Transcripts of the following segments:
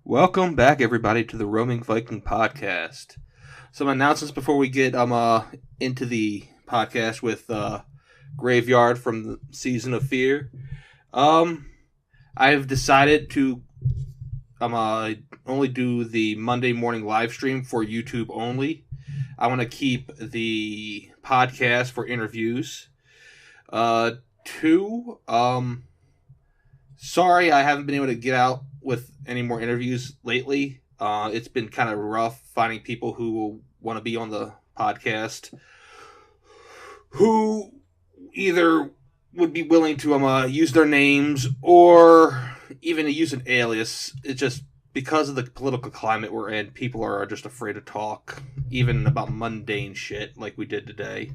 Welcome back, everybody, to the Roaming Viking podcast. Some announcements before we get into the podcast with Graveyard from the Season of Fear. I've decided to only do the Monday morning live stream for YouTube only. I want to keep the podcast for interviews. Sorry I haven't been able to get out with any more interviews lately. It's been kind of rough finding people who want to be on the podcast who either would be willing to use their names or even to use an alias. It's just because of the political climate we're in, people are just afraid to talk, even about mundane shit like we did today.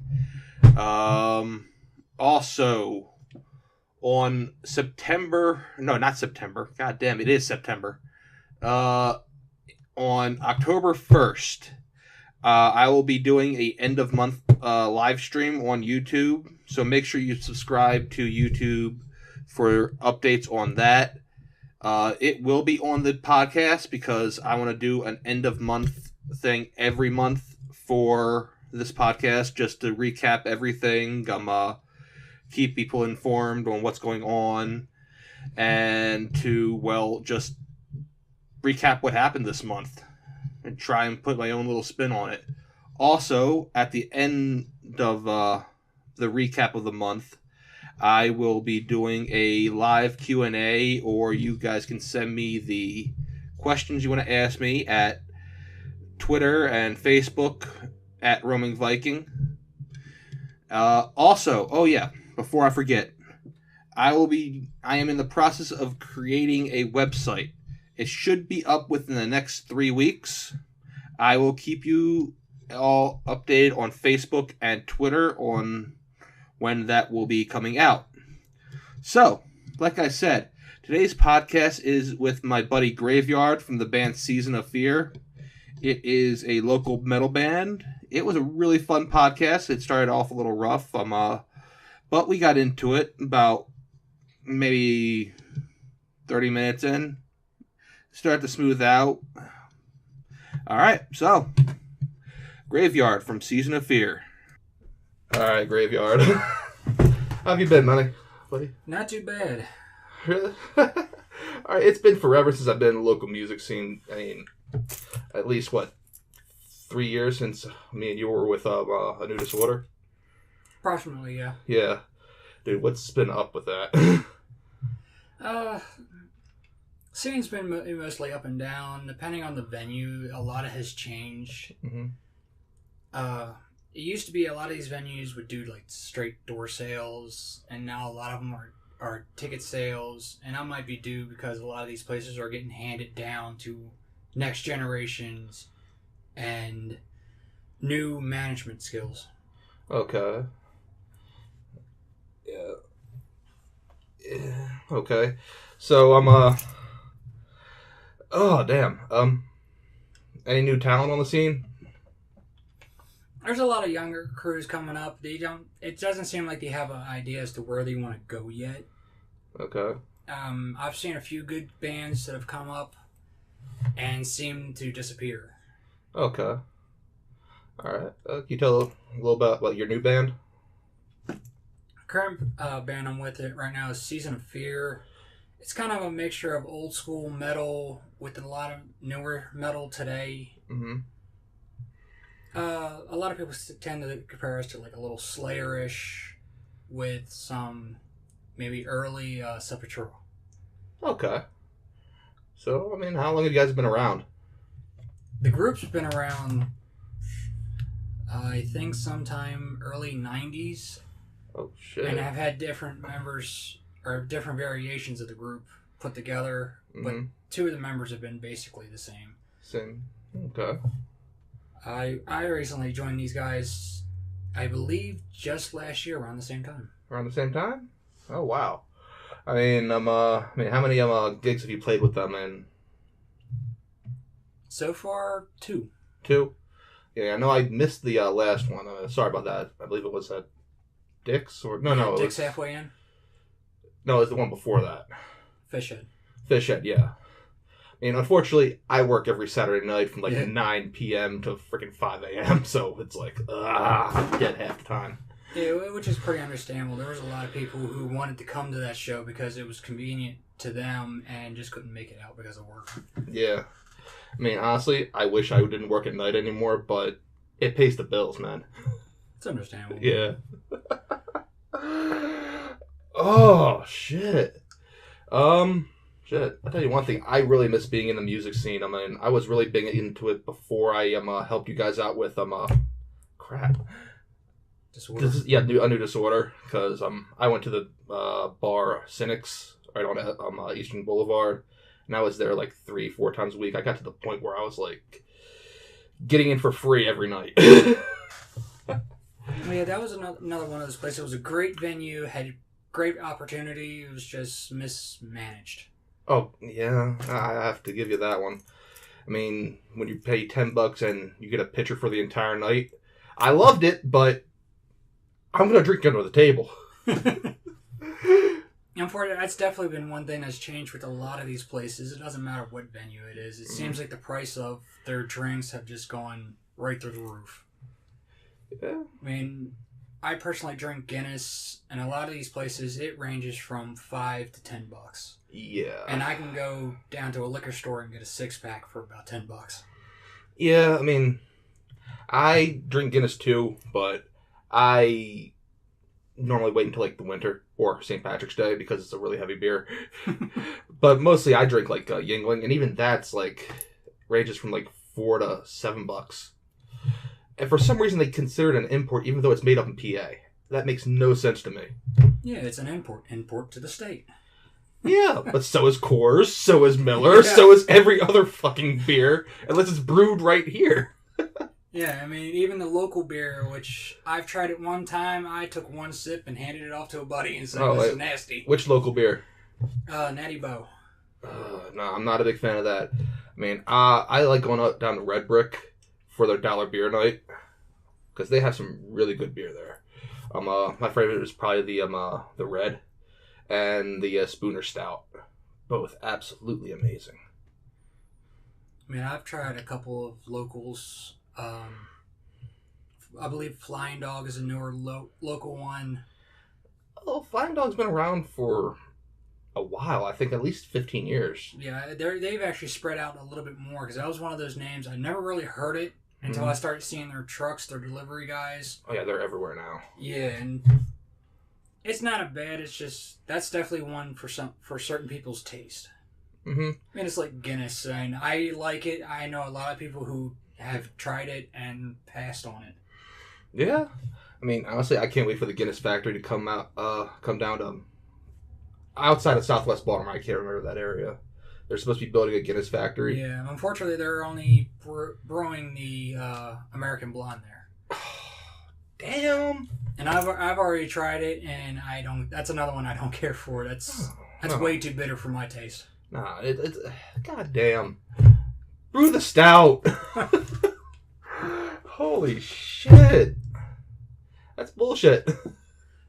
Also, on not September. God damn, it is September. On October 1st, I will be doing a end of month live stream on YouTube. So make sure you subscribe to YouTube for updates on that. It will be on the podcast because I want to do an end of month thing every month for this podcast, just to recap everything. Keep people informed on what's going on, and to, just recap what happened this month and try and put my own little spin on it. Also, at the end of the recap of the month, I will be doing a live Q&A, or you guys can send me the questions you want to ask me at Twitter and Facebook at Roaming Viking. Before I forget, I am in the process of creating a website. It should be up within the next 3 weeks. I will keep you all updated on Facebook and Twitter on when that will be coming out. So, like I said, today's podcast is with my buddy Graveyard from the band Season of Fear. It is a local metal band. It was a really fun podcast. It started off a little rough. But we got into it about maybe 30 minutes in. Start to smooth out. All right, so Graveyard from Season of Fear. All right, Graveyard. How have you been, buddy? Not too bad. Really? All right, it's been forever since I've been in the local music scene. I mean, at least, 3 years since me and you were with A New Disorder? Approximately, yeah. Yeah. Dude, what's been up with that? Scene's been mostly up and down. Depending on the venue, a lot of has changed. Mm-hmm. It used to be a lot of these venues would do like straight door sales, and now a lot of them are ticket sales, and that might be due because a lot of these places are getting handed down to next generations and new management skills. Okay. Yeah. Okay. So oh damn. Any new talent on the scene? There's a lot of younger crews coming up. It doesn't seem like they have an idea as to where they want to go yet. Okay. I've seen a few good bands that have come up and seem to disappear. Okay. All right. Can you tell a little about your new band? Current band I'm with it right now is Season of Fear. It's kind of a mixture of old school metal with a lot of newer metal today. Mm-hmm. A lot of people tend to compare us to like a little Slayer-ish with some maybe early Sepultura. Okay. So, I mean, how long have you guys been around? The group's been around, I think, sometime early 90s. Oh, shit. And I've had different members, or different variations of the group put together, but two of the members have been basically the same. Same. Okay. I recently joined these guys, I believe, just last year around the same time. Around the same time? Oh, wow. I mean, how many gigs have you played with them in? So far, 2. 2? Yeah, I know I missed the last one. Sorry about that. I believe it was at Dick's or no. Dick's Halfway In. No, it was the one before that. Fishhead. Fishhead, yeah. And unfortunately, I work every Saturday night from like Yeah. 9 p.m. to freaking 5 a.m. So it's like, dead half the time. Yeah, which is pretty understandable. There was a lot of people who wanted to come to that show because it was convenient to them and just couldn't make it out because of work. Yeah. I mean, honestly, I wish I didn't work at night anymore, but it pays the bills, man. It's understandable. Yeah. Oh, shit. Shit. I'll tell you one thing. I really miss being in the music scene. I mean, I was really big into it before I helped you guys out with crap. Disorder. A new disorder, because I went to the bar Cynics right on Eastern Boulevard, and I was there like 3-4 times a week. I got to the point where I was like getting in for free every night. Yeah, that was another one of those places. It was a great venue, had great opportunity. It was just mismanaged. Oh yeah, I have to give you that one. I mean, when you pay $10 and you get a pitcher for the entire night, I loved it, but I'm gonna drink under the table. Unfortunately, that's definitely been one thing that's changed with a lot of these places. It doesn't matter what venue it is. It seems like the price of their drinks have just gone right through the roof. Yeah. I mean, I personally drink Guinness, and a lot of these places, it ranges from $5 to $10. Yeah. And I can go down to a liquor store and get a 6-pack for about $10. Yeah, I mean, I drink Guinness too, but I normally wait until like the winter or St. Patrick's Day because it's a really heavy beer. But mostly I drink like Yingling, and even that's like ranges from like $4 to $7. And for some reason they consider it an import even though it's made up in PA. That makes no sense to me. Yeah, it's an import to the state. Yeah, but so is Coors, so is Miller, so is every other fucking beer, unless it's brewed right here. Yeah, I mean, even the local beer, which I've tried it one time, I took one sip and handed it off to a buddy and said, this is nasty. Which local beer? Natty Bow. No, I'm not a big fan of that. I mean, I like going down to Red Brick for their dollar beer night, because they have some really good beer there. My favorite is probably the Red and the Spooner Stout. Both absolutely amazing. I mean, I've tried a couple of locals. I believe Flying Dog is a newer local one. Oh, Flying Dog's been around for a while. I think at least 15 years. Yeah, they've actually spread out a little bit more, because that was one of those names. I never really heard it until I started seeing their trucks, their delivery guys. Oh yeah, they're everywhere now. Yeah, and it's not a bad. It's just that's definitely one for certain people's taste. Mm-hmm. I mean, it's like Guinness, and I like it. I know a lot of people who have tried it and passed on it. Yeah, I mean, honestly, I can't wait for the Guinness factory to come down to outside of Southwest Baltimore. I can't remember that area. They're supposed to be building a Guinness factory. Yeah, unfortunately, they're only brewing the American Blonde there. Damn. And I've already tried it, and I don't. That's another one I don't care for. That's way too bitter for my taste. Nah, it's goddamn. Brew the stout. Holy shit. That's bullshit.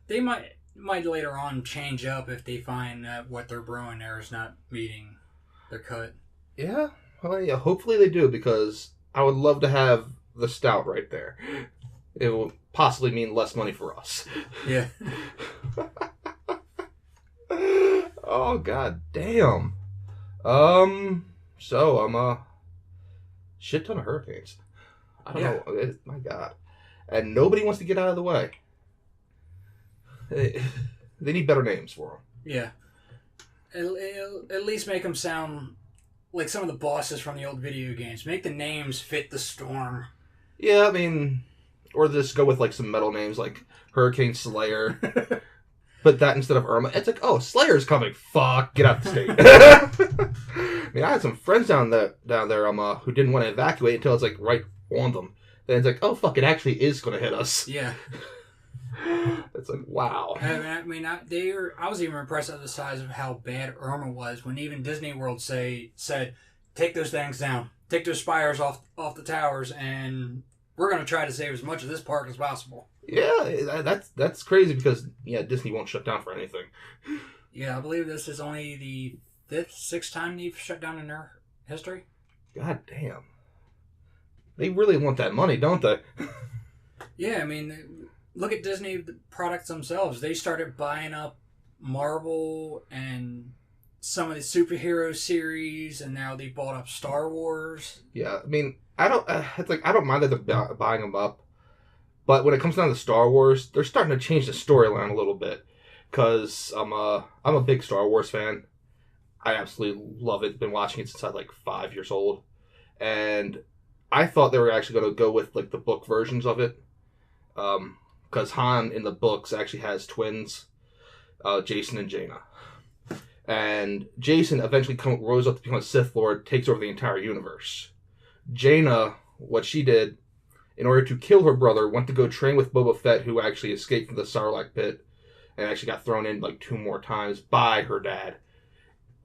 They might later on change up if they find that what they're brewing there is not meeting their cut. Yeah. Well, yeah. Hopefully they do, because I would love to have the stout right there. It will possibly mean less money for us. Yeah. Oh god damn. Shit ton of hurricanes. I don't know. My god. And nobody wants to get out of the way. They need better names for them. Yeah. It'll at least make them sound like some of the bosses from the old video games. Make the names fit the storm. Yeah, I mean, or just go with like some metal names like Hurricane Slayer. But that instead of Irma, it's like, oh, Slayer's coming. Fuck, get out the state. I mean, I had some friends down there who didn't want to evacuate until it's like right on them. Then it's like, oh fuck, it actually is going to hit us. Yeah. It's like, wow. I mean, I was even impressed at the size of how bad Irma was when even Disney World said, take those things down, take those spires off the towers, and we're going to try to save as much of this park as possible. Yeah, that's crazy because Disney won't shut down for anything. Yeah, I believe this is only the 5th, 6th time they've shut down history. God damn. They really want that money, don't they? Yeah, I mean, look at Disney products themselves. They started buying up Marvel and some of the superhero series, and now they bought up Star Wars. Yeah, I mean, I don't. It's like I don't mind that they're buying them up, but when it comes down to Star Wars, they're starting to change the storyline a little bit. Cause I'm a big Star Wars fan. I absolutely love it. Been watching it since I was like 5 years old, and I thought they were actually going to go with like the book versions of it. Because Han in the books actually has twins, Jason and Jaina. And Jason eventually grows up to become a Sith Lord, takes over the entire universe. Jaina, what she did, in order to kill her brother, went to go train with Boba Fett, who actually escaped from the Sarlacc pit, and actually got thrown in like 2 more times by her dad.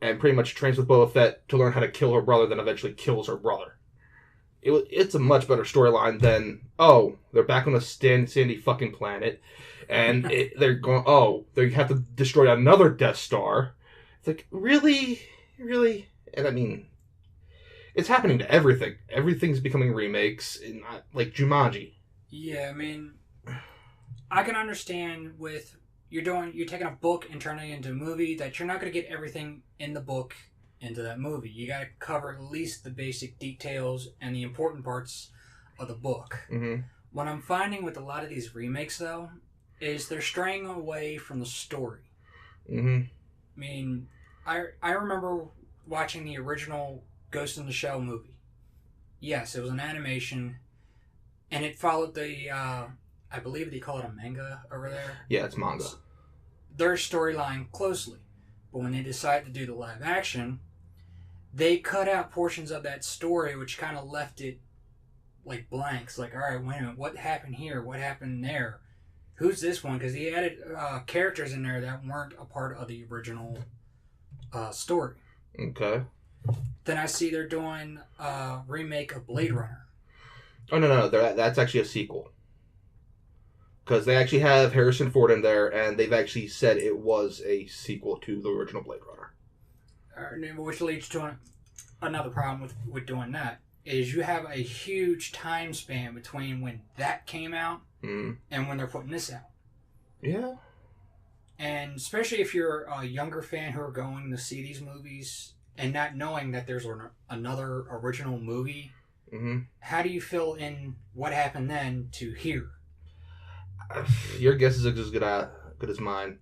And pretty much trains with Boba Fett to learn how to kill her brother, then eventually kills her brother. It's a much better storyline than, oh, they're back on a sandy fucking planet, and they're going, oh, they have to destroy another Death Star. It's like, really? Really? And I mean, it's happening to everything. Everything's becoming remakes, and like Jumanji. Yeah, I mean, I can understand with you're taking a book and turning it into a movie that you're not going to get everything in the book into that movie. You got to cover at least the basic details and the important parts of the book. Mm-hmm. What I'm finding with a lot of these remakes, though, is they're straying away from the story. Mm-hmm. I mean, I remember watching the original Ghost in the Shell movie. Yes, it was an animation, and it followed the, I believe they call it a manga over there. Yeah, it's manga. Their storyline closely. But when they decided to do the live action, they cut out portions of that story which kind of left it like blanks. Like, all right, wait a minute, what happened here? What happened there? Who's this one? Because he added characters in there that weren't a part of the original story. Okay. Then I see they're doing a remake of Blade Runner. Oh, no. That's actually a sequel. Because they actually have Harrison Ford in there, and they've actually said it was a sequel to the original Blade Runner. Which leads to another problem with doing that, is you have a huge time span between when that came out and when they're putting this out. Yeah. And especially if you're a younger fan who are going to see these movies and not knowing that there's another original movie, how do you fill in what happened then to here? Your guess is as good as mine.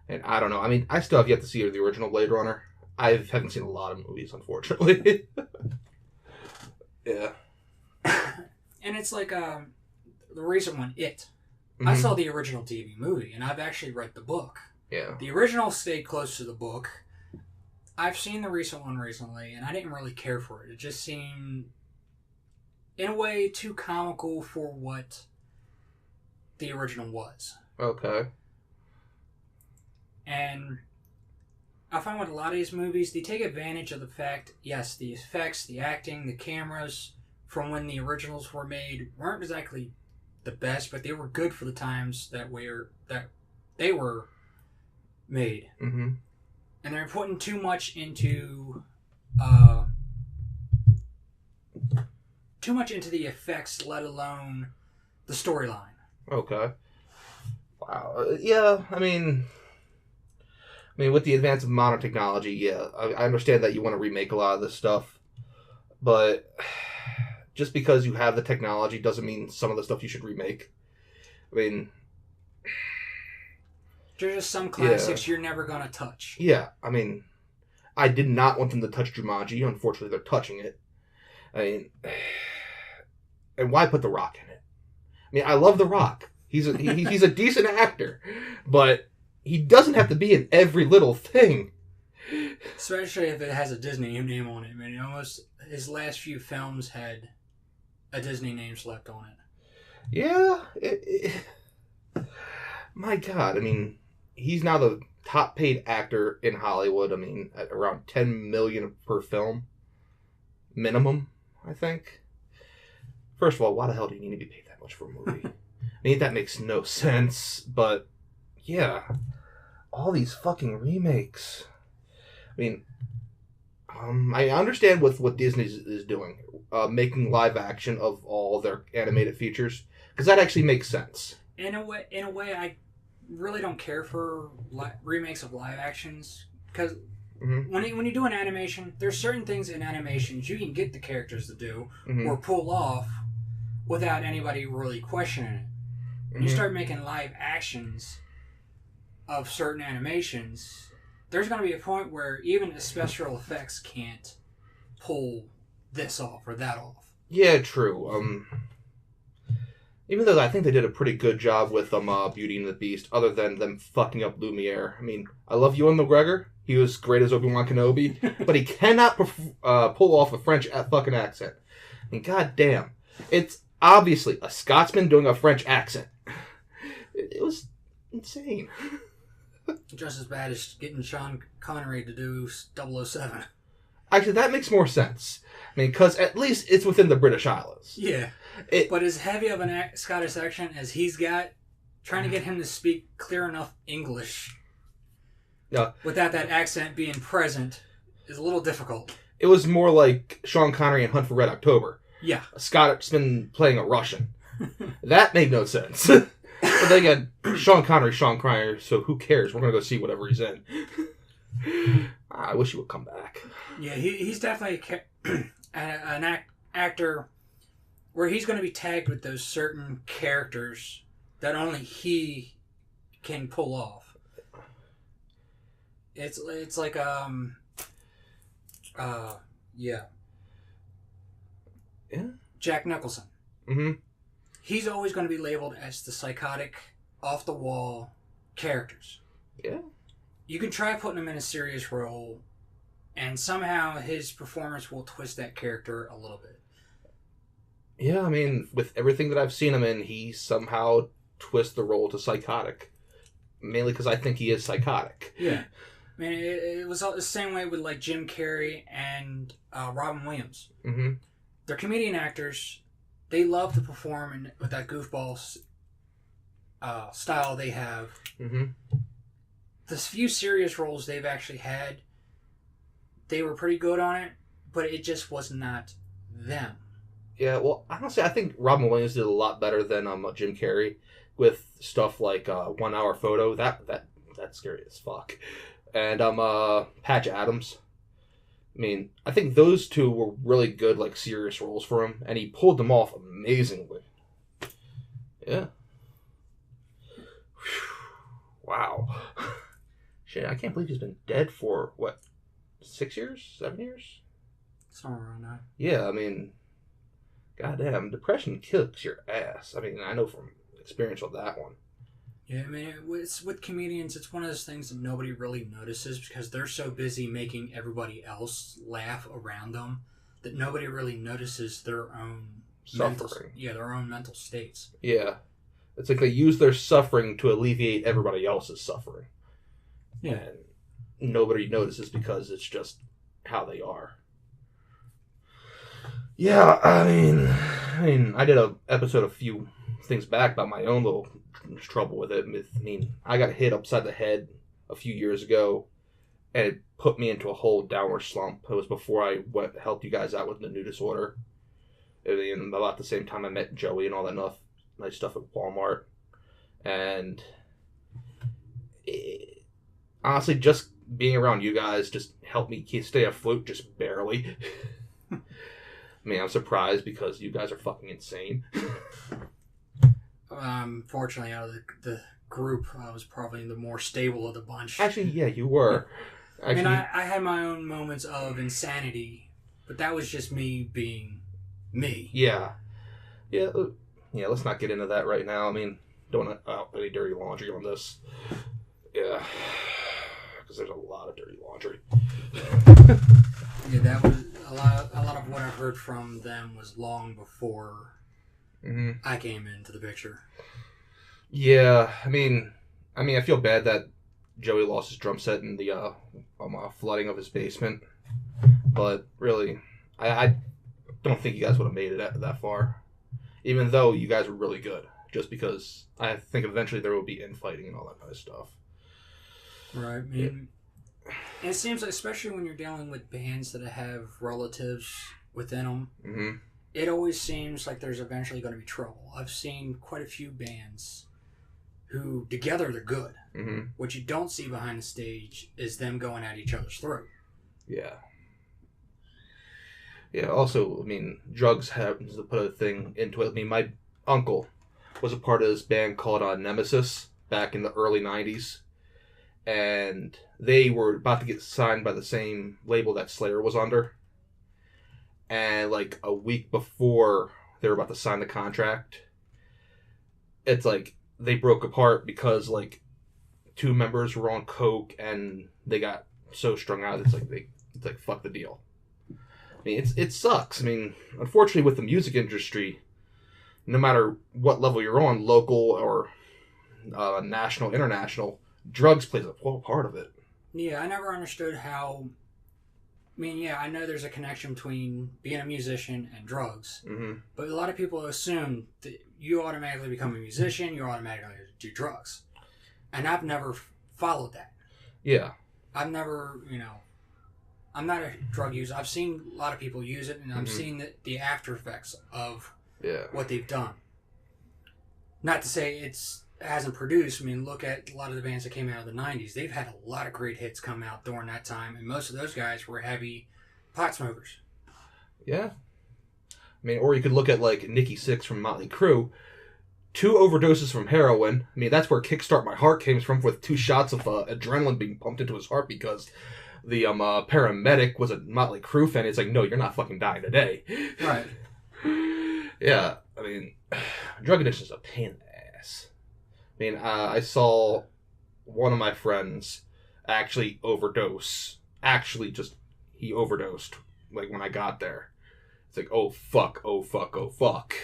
And I don't know. I mean, I still have yet to see the original Blade Runner. I haven't seen a lot of movies, unfortunately. Yeah. And it's like the recent one, It. I saw the original TV movie, and I've actually read the book. Yeah. The original stayed close to the book. I've seen the recent one recently, and I didn't really care for it. It just seemed, in a way, too comical for what the original was. Okay. And I find with a lot of these movies, they take advantage of the fact, yes, the effects, the acting, the cameras from when the originals were made weren't exactly the best, but they were good for the times that they were made. Mm-hmm. And they're putting too much into the effects, let alone the storyline. Okay. Wow. Yeah, I mean, with the advance of modern technology, yeah, I understand that you want to remake a lot of this stuff, but just because you have the technology doesn't mean some of the stuff you should remake. I mean, there's just some classics you're never going to touch. Yeah, I mean, I did not want them to touch Jumanji. Unfortunately, they're touching it. I mean, and why put The Rock in it? I mean, I love The Rock. He's a decent actor, but he doesn't have to be in every little thing. Especially if it has a Disney name on it. I mean, almost his last few films had a Disney name slapped on it. Yeah. My God. I mean, he's now the top paid actor in Hollywood. I mean, at around $10 million per film. Minimum, I think. First of all, why the hell do you need to be paid that much for a movie? I mean, that makes no sense, but yeah. All these fucking remakes. I mean, I understand what Disney is doing, making live action of all their animated features, because that actually makes sense. In a way, I really don't care for remakes of live actions because when you do an animation, there's certain things in animations you can get the characters to do or pull off without anybody really questioning it. When you start making live actions of certain animations, there's going to be a point where even the special effects can't pull this off or that off. Yeah, true. Even though I think they did a pretty good job with Beauty and the Beast, other than them fucking up Lumiere. I mean, I love Ewan McGregor. He was great as Obi-Wan Kenobi, but he cannot pull off a French fucking accent. I mean, goddamn. It's obviously a Scotsman doing a French accent. It was insane. Just as bad as getting Sean Connery to do 007. Actually, that makes more sense. I mean, because at least it's within the British Isles. Yeah. But as heavy of a Scottish accent as he's got, trying to get him to speak clear enough English without that accent being present is a little difficult. It was more like Sean Connery in Hunt for Red October. Yeah. A Scotsman playing a Russian. That made no sense. But then again, Sean Connery, so who cares? We're going to go see whatever he's in. I wish he would come back. Yeah, he's definitely an actor where he's going to be tagged with those certain characters that only he can pull off. It's like yeah. Jack Nicholson. Mm-hmm. He's always going to be labeled as the psychotic, off the wall characters. Yeah. You can try putting him in a serious role, and somehow his performance will twist that character a little bit. Yeah, I mean, with everything that I've seen him in, he somehow twists the role to psychotic. Mainly because I think he is psychotic. Yeah. I mean, it was the same way with like Jim Carrey and Robin Williams. Mm-hmm. They're comedian actors. They love to perform with that goofball style they have. Mm-hmm. The few serious roles they've actually had, they were pretty good on it, but it just was not them. Yeah, well, honestly, I think Robin Williams did a lot better than Jim Carrey with stuff like 1 Hour Photo. That's scary as fuck. And Patch Adams. I mean, I think those two were really good, like, serious roles for him, and he pulled them off amazingly. Yeah. Wow. Shit, I can't believe he's been dead for, 6 years? 7 years? Somewhere around that. Yeah, I mean, goddamn, depression kicks your ass. I mean, I know from experience with that one. Yeah, I mean, it's with comedians, it's one of those things that nobody really notices because they're so busy making everybody else laugh around them that nobody really notices their own suffering. Their own mental states. Yeah. It's like they use their suffering to alleviate everybody else's suffering. Yeah. And nobody notices because it's just how they are. Yeah, I mean, I did an episode a few things back about my own little trouble with it. I mean, I got hit upside the head a few years ago, and it put me into a whole downward slump. It was before I helped you guys out with the new disorder. And about the same time I met Joey and all that nice stuff at Walmart. And honestly, just being around you guys just helped me stay afloat, just barely. I mean, I'm surprised because you guys are fucking insane. Fortunately, out of the group, I was probably the more stable of the bunch. Actually, yeah, you were. Actually, I mean, I had my own moments of insanity, but that was just me being me. Yeah. Yeah, let's not get into that right now. I mean, don't out any dirty laundry on this. Yeah. Because there's a lot of dirty laundry. Yeah, that was a lot of what I heard from them was long before I came into the picture. Yeah, I mean, I feel bad that Joey lost his drum set in the flooding of his basement, but really, I don't think you guys would have made it that far, even though you guys were really good. Just because I think eventually there will be infighting and all that kind of stuff. Right. I mean, And it seems like, especially when you're dealing with bands that have relatives within them, Mm-hmm. it always seems like there's eventually going to be trouble. I've seen quite a few bands who, together, they're good. Mm-hmm. What you don't see behind the stage is them going at each other's throat. Yeah. Yeah, also, I mean, drugs happens to put a thing into it. I mean, my uncle was a part of this band called Nemesis back in the early 90s. And they were about to get signed by the same label that Slayer was under. And, like, a week before they were about to sign the contract, it's like they broke apart because, like, two members were on coke and they got so strung out. It's like fuck the deal. I mean, it sucks. I mean, unfortunately, with the music industry, no matter what level you're on, local or national, international, drugs plays a part of it. Yeah, I never understood how. I mean, yeah, I know there's a connection between being a musician and drugs, Mm-hmm. but a lot of people assume that you automatically become a musician, you automatically do drugs. And I've never followed that. Yeah. I've never, I'm not a drug user. I've seen a lot of people use it, and I've seen the after effects of what they've done. Not to say it hasn't produced. I mean, look at a lot of the bands that came out of the 90s. They've had a lot of great hits come out during that time, and most of those guys were heavy pot smokers. Yeah. I mean, or you could look at, like, Nikki Sixx from Motley Crue. 2 overdoses from heroin. I mean, that's where Kickstart My Heart came from, with 2 shots of adrenaline being pumped into his heart because the paramedic was a Motley Crue fan. It's like, no, you're not fucking dying today. Right. Yeah, I mean, drug addiction is a pain in the ass. I mean, I saw one of my friends actually overdose. He overdosed, like, when I got there. It's like, oh, fuck, oh, fuck, oh, fuck.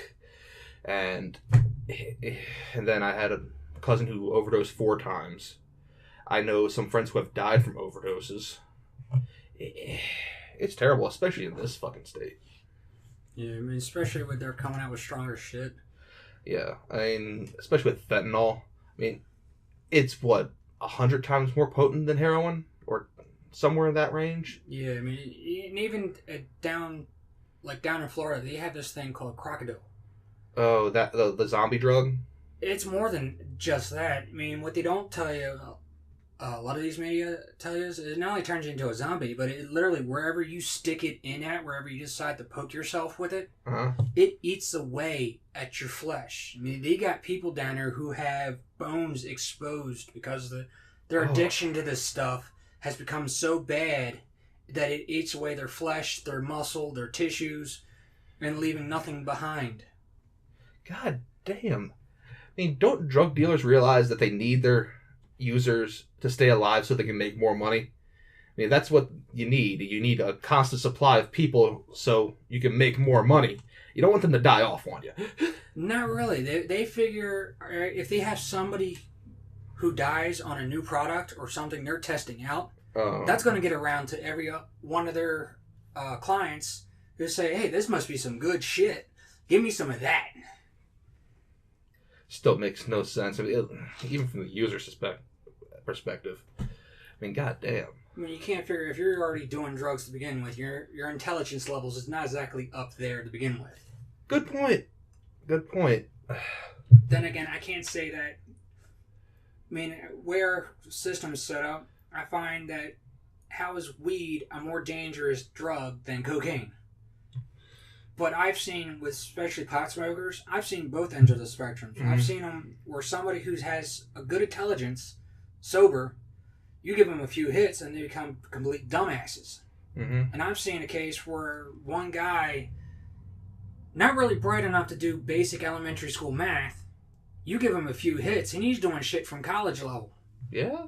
And then I had a cousin who overdosed 4 times. I know some friends who have died from overdoses. It's terrible, especially in this fucking state. Yeah, I mean, especially when they're coming out with stronger shit. Yeah, I mean, especially with fentanyl. I mean, it's, 100 times more potent than heroin? Or somewhere in that range? Yeah, I mean, and even down in Florida, they have this thing called crocodile. Oh, that the zombie drug? It's more than just that. I mean, what they don't tell you, a lot of these media tell you, is it not only turns you into a zombie, but it literally, wherever you stick it in at, wherever you decide to poke yourself with it, it eats away at your flesh. I mean, they got people down there who have bones exposed because their addiction to this stuff has become so bad that it eats away their flesh, their muscle, their tissues, and leaving nothing behind. God damn. I mean, don't drug dealers realize that they need their users to stay alive so they can make more money? I mean, that's what you need. You need a constant supply of people so you can make more money. You don't want them to die off on you. Not really. They figure if they have somebody who dies on a new product or something they're testing out, that's going to get around to every one of their clients who say, hey, this must be some good shit. Give me some of that. Still makes no sense. I mean, even from the user's perspective. I mean, goddamn. I mean, you can't figure, if you're already doing drugs to begin with, your intelligence levels is not exactly up there to begin with. Good point. Then again, I can't say that. I mean, where systems set up, I find that how is weed a more dangerous drug than cocaine? But I've seen, with especially pot smokers, I've seen both ends of the spectrum. Mm-hmm. I've seen them where somebody who has a good intelligence, sober, you give them a few hits and they become complete dumbasses. Mm-hmm. And I've seen a case where one guy, not really bright enough to do basic elementary school math, you give him a few hits and he's doing shit from college level. Yeah?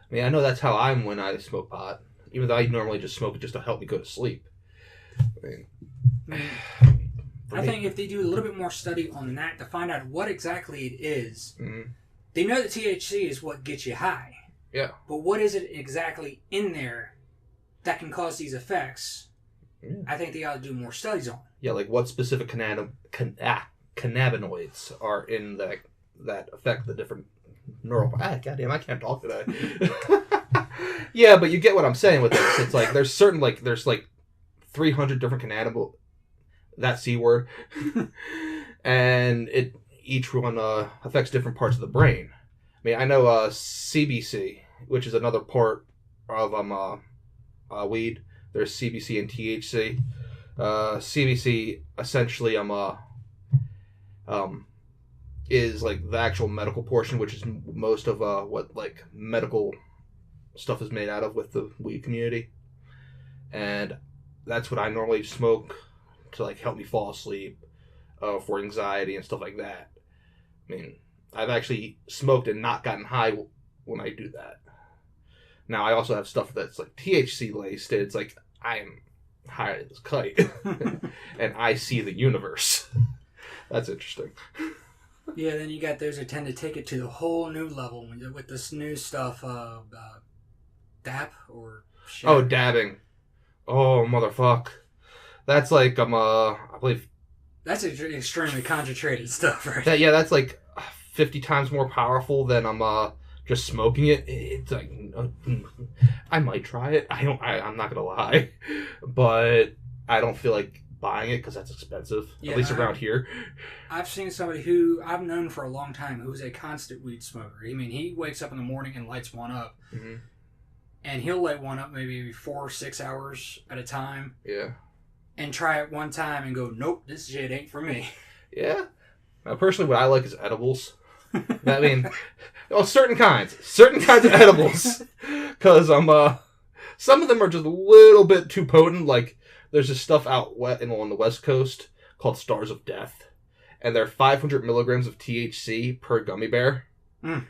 I mean, I know that's how I'm when I smoke pot. Even though I normally just smoke it just to help me go to sleep. I think if they do a little bit more study on that to find out what exactly it is, mm-hmm. They know that THC is what gets you high. Yeah. But what is it exactly in there that can cause these effects? Yeah. I think they ought to do more studies on. Yeah, like what specific cannabinoids are in that affect the different neural... goddamn, I can't talk today. Yeah, but you get what I'm saying with this. It's like there's 300 different cannabinoids, that C word, and each one affects different parts of the brain. I mean, I know CBC, which is another part of weed. There's CBC and THC. CBC essentially is like the actual medical portion, which is most of what like medical stuff is made out of with the weed community, and that's what I normally smoke to like help me fall asleep, for anxiety and stuff like that. I mean, I've actually smoked and not gotten high when I do that. Now I also have stuff that's like THC laced. It's like I am high as a kite, and I see the universe. That's interesting. Yeah, then you got those that tend to take it to the whole new level with this new stuff, DAP or shit. Oh, dabbing. Oh, motherfuck. That's like, I believe... That's extremely concentrated stuff, right? That's like 50 times more powerful than just smoking it. It's like, I might try it. I'm not gonna lie. But I don't feel like buying it because that's expensive, at least around here. I've seen somebody who I've known for a long time who's a constant weed smoker. I mean, he wakes up in the morning and lights one up. Mm-hmm. And he'll light one up maybe 4 or 6 hours at a time. Yeah. And try it one time and go, nope, this shit ain't for me. Yeah. Now, personally, what I like is edibles. I mean, certain kinds of edibles. Because some of them are just a little bit too potent. Like, there's this stuff out on the West Coast called Stars of Death. And they're 500 milligrams of THC per gummy bear. Mm.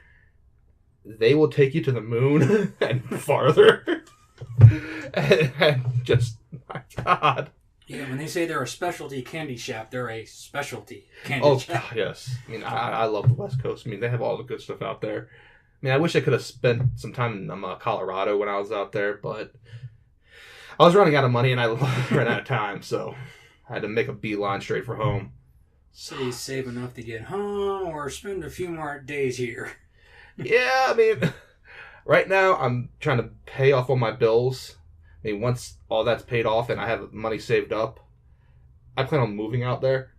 They will take you to the moon and farther. and just, my God. Yeah, when they say they're a specialty candy shop, they're a specialty candy shop. Oh, yes. I mean, I love the West Coast. I mean, they have all the good stuff out there. I mean, I wish I could have spent some time in Colorado when I was out there, but I was running out of money and I ran out of time, so I had to make a beeline straight for home. So you save enough to get home or spend a few more days here? Yeah, I mean, right now I'm trying to pay off all my bills. I mean, once all that's paid off and I have money saved up, I plan on moving out there.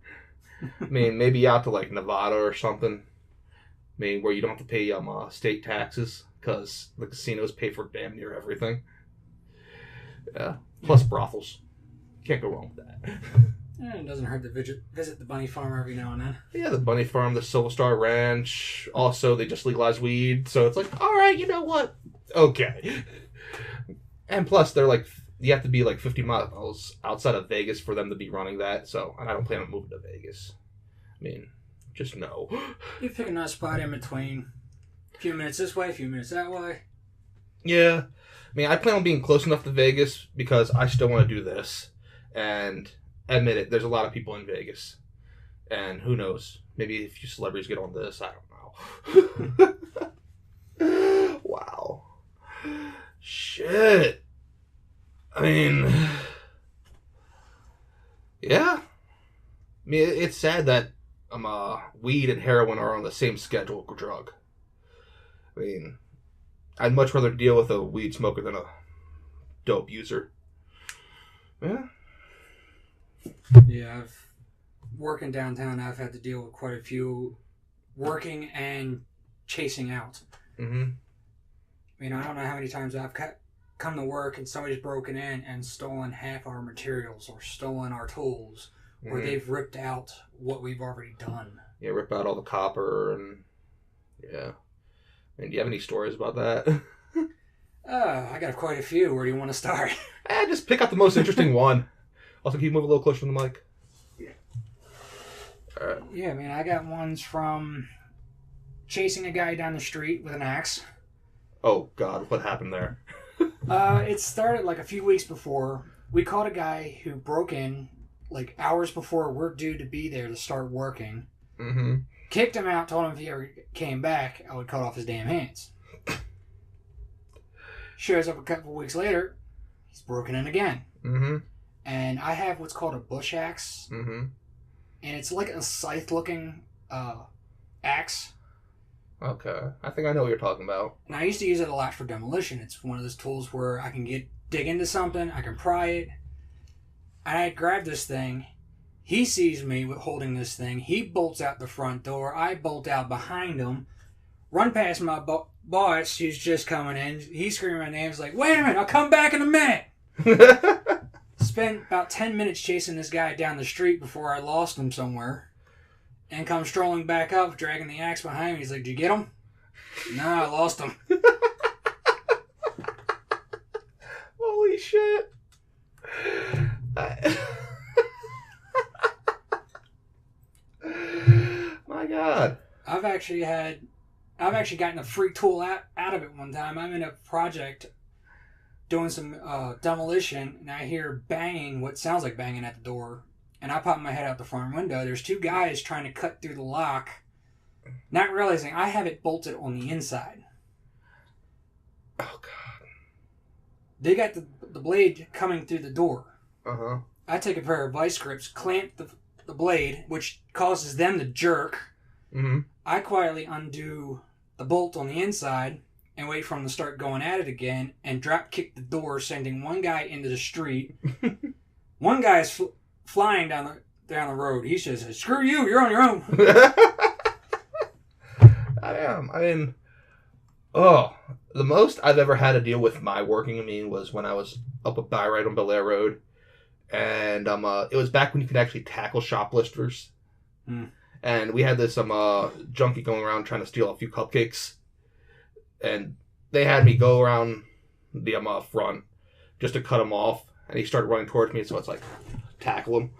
I mean, maybe out to like Nevada or something. I mean, where you don't have to pay state taxes because the casinos pay for damn near everything. Yeah, plus brothels. Can't go wrong with that. It doesn't hurt to visit the bunny farm every now and then. Yeah, the bunny farm, the Silver Star Ranch. Also, they just legalized weed, so it's like, all right, you know what? Okay. And plus, they're like, you have to be like 50 miles outside of Vegas for them to be running that. So, and I don't plan on moving to Vegas. I mean, just no. You pick a nice spot in between. A few minutes this way, a few minutes that way. Yeah. I mean, I plan on being close enough to Vegas because I still want to do this. And admit it, there's a lot of people in Vegas. And who knows? Maybe a few celebrities get on this. I don't know. Wow. Shit. I mean, yeah. I mean, it's sad that weed and heroin are on the same schedule drug. I mean, I'd much rather deal with a weed smoker than a dope user. Yeah. Yeah, working downtown, I've had to deal with quite a few working and chasing out. Mm-hmm. I mean, I don't know how many times I've come to work and somebody's broken in and stolen half our materials or stolen our tools, or they've ripped out what we've already done. Yeah, rip out all the copper and yeah. I mean, do you have any stories about that? I got quite a few. Where do you want to start? Just pick out the most interesting one. Also, can you move a little closer to the mic? Yeah. All right. Yeah, man, I got ones from chasing a guy down the street with an axe. Oh, God, what happened there? It started like a few weeks before. We caught a guy who broke in like hours before we're due to be there to start working. Mm-hmm. Kicked him out, told him if he ever came back, I would cut off his damn hands. Shows up a couple weeks later, he's broken in again. Mm-hmm. And I have what's called a bush axe. Mm-hmm. And it's like a scythe-looking axe. Okay. I think I know what you're talking about. And I used to use it a lot for demolition. It's one of those tools where I can dig into something, I can pry it. And I grab this thing. He sees me holding this thing. He bolts out the front door. I bolt out behind him. Run past my boss, who's just coming in. He's screaming my name. He's like, wait a minute, I'll come back in a minute. Spent about 10 minutes chasing this guy down the street before I lost him somewhere. And come strolling back up, dragging the axe behind me. He's like, did you get him? No, I lost him. Holy shit. My God. I've actually gotten a free tool out of it one time. I'm in a project doing some demolition, and I hear banging, what sounds like banging at the door. And I pop my head out the front window. There's two guys trying to cut through the lock, not realizing I have it bolted on the inside. Oh, God. They got the blade coming through the door. Uh-huh. I take a pair of vice grips, clamp the blade, which causes them to jerk. Mm-hmm. I quietly undo the bolt on the inside and wait for them to start going at it again and drop kick the door, sending one guy into the street. One guy is flying down the road. He says, screw you, you're on your own. I am. I mean, the most I've ever had to deal with my working mean was when I was up a Byright on Bel Air Road. And it was back when you could actually tackle shoplifters. And we had this junkie going around trying to steal a few cupcakes. And they had me go around the front just to cut him off. And he started running towards me, so it's like, tackle him.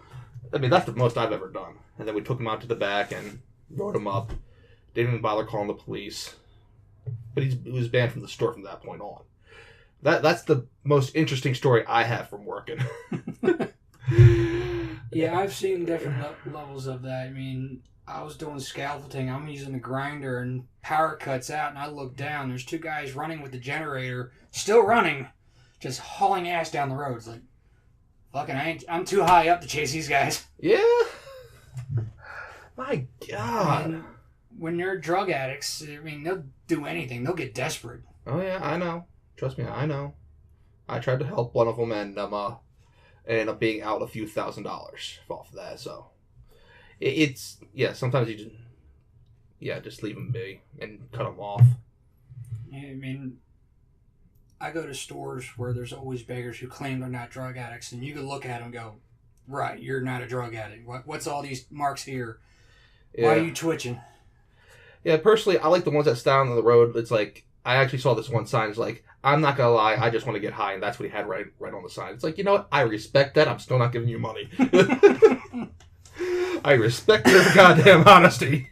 I mean, that's the most I've ever done. And then we took him out to the back and rode him up. Didn't even bother calling the police. But he was banned from the store from that point on. That's the most interesting story I have from working. Yeah, I've seen different levels of that. I mean, I was doing scaffolding. I'm using a grinder and power cuts out, and I look down. There's two guys running with the generator, still running, just hauling ass down the road. It's like, fucking, I'm too high up to chase these guys. Yeah. My God. And when they're drug addicts, I mean, they'll do anything. They'll get desperate. Oh, yeah, I know. Trust me, I know. I tried to help one of them and ended up being out a few $1,000s off of that. So it's sometimes you just leave them be and cut them off. I mean, I go to stores where there's always beggars who claim they're not drug addicts, and you can look at them and go, right, you're not a drug addict. What's all these marks here? Yeah. Why are you twitching? Yeah, personally, I like the ones that stand on the road. It's like, I actually saw this one sign. It's like, I'm not gonna lie, I just want to get high, and that's what he had right on the sign. It's like, you know what? I respect that. I'm still not giving you money. I respect your goddamn honesty.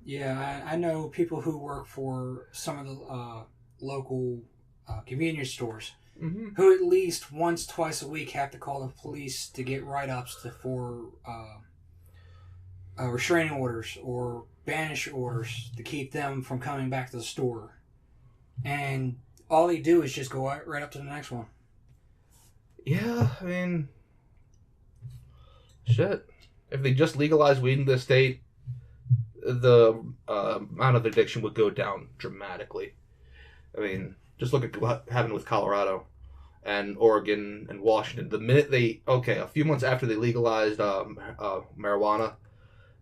Yeah, I know people who work for some of the local convenience stores who at least once, twice a week have to call the police to get write-ups for restraining orders or banish orders to keep them from coming back to the store. And all they do is just go right up to the next one. Yeah, I mean, shit. If they just legalized weed in this state, the amount of addiction would go down dramatically. I mean, just look at what happened with Colorado and Oregon and Washington. The minute a few months after they legalized marijuana,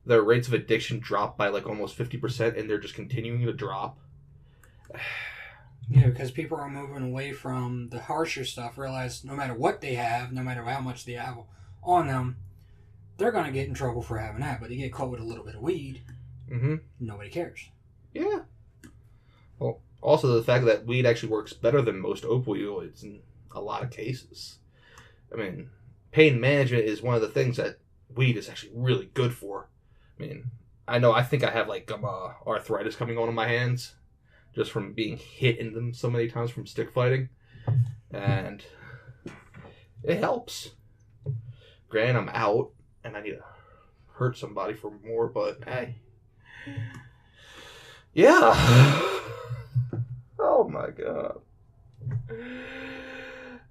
their rates of addiction dropped by like almost 50%, and they're just continuing to drop. Yeah, because people are moving away from the harsher stuff, realize no matter what they have, no matter how much they have on them, they're going to get in trouble for having that. But they get caught with a little bit of weed, nobody cares. Yeah. Well, also the fact that weed actually works better than most opioids in a lot of cases. I mean, pain management is one of the things that weed is actually really good for. I mean, I think I have like arthritis coming on in my hands just from being hit in them so many times from stick fighting. And it helps. Granted, I'm out and I need to hurt somebody for more, but hey. Yeah. Oh my God.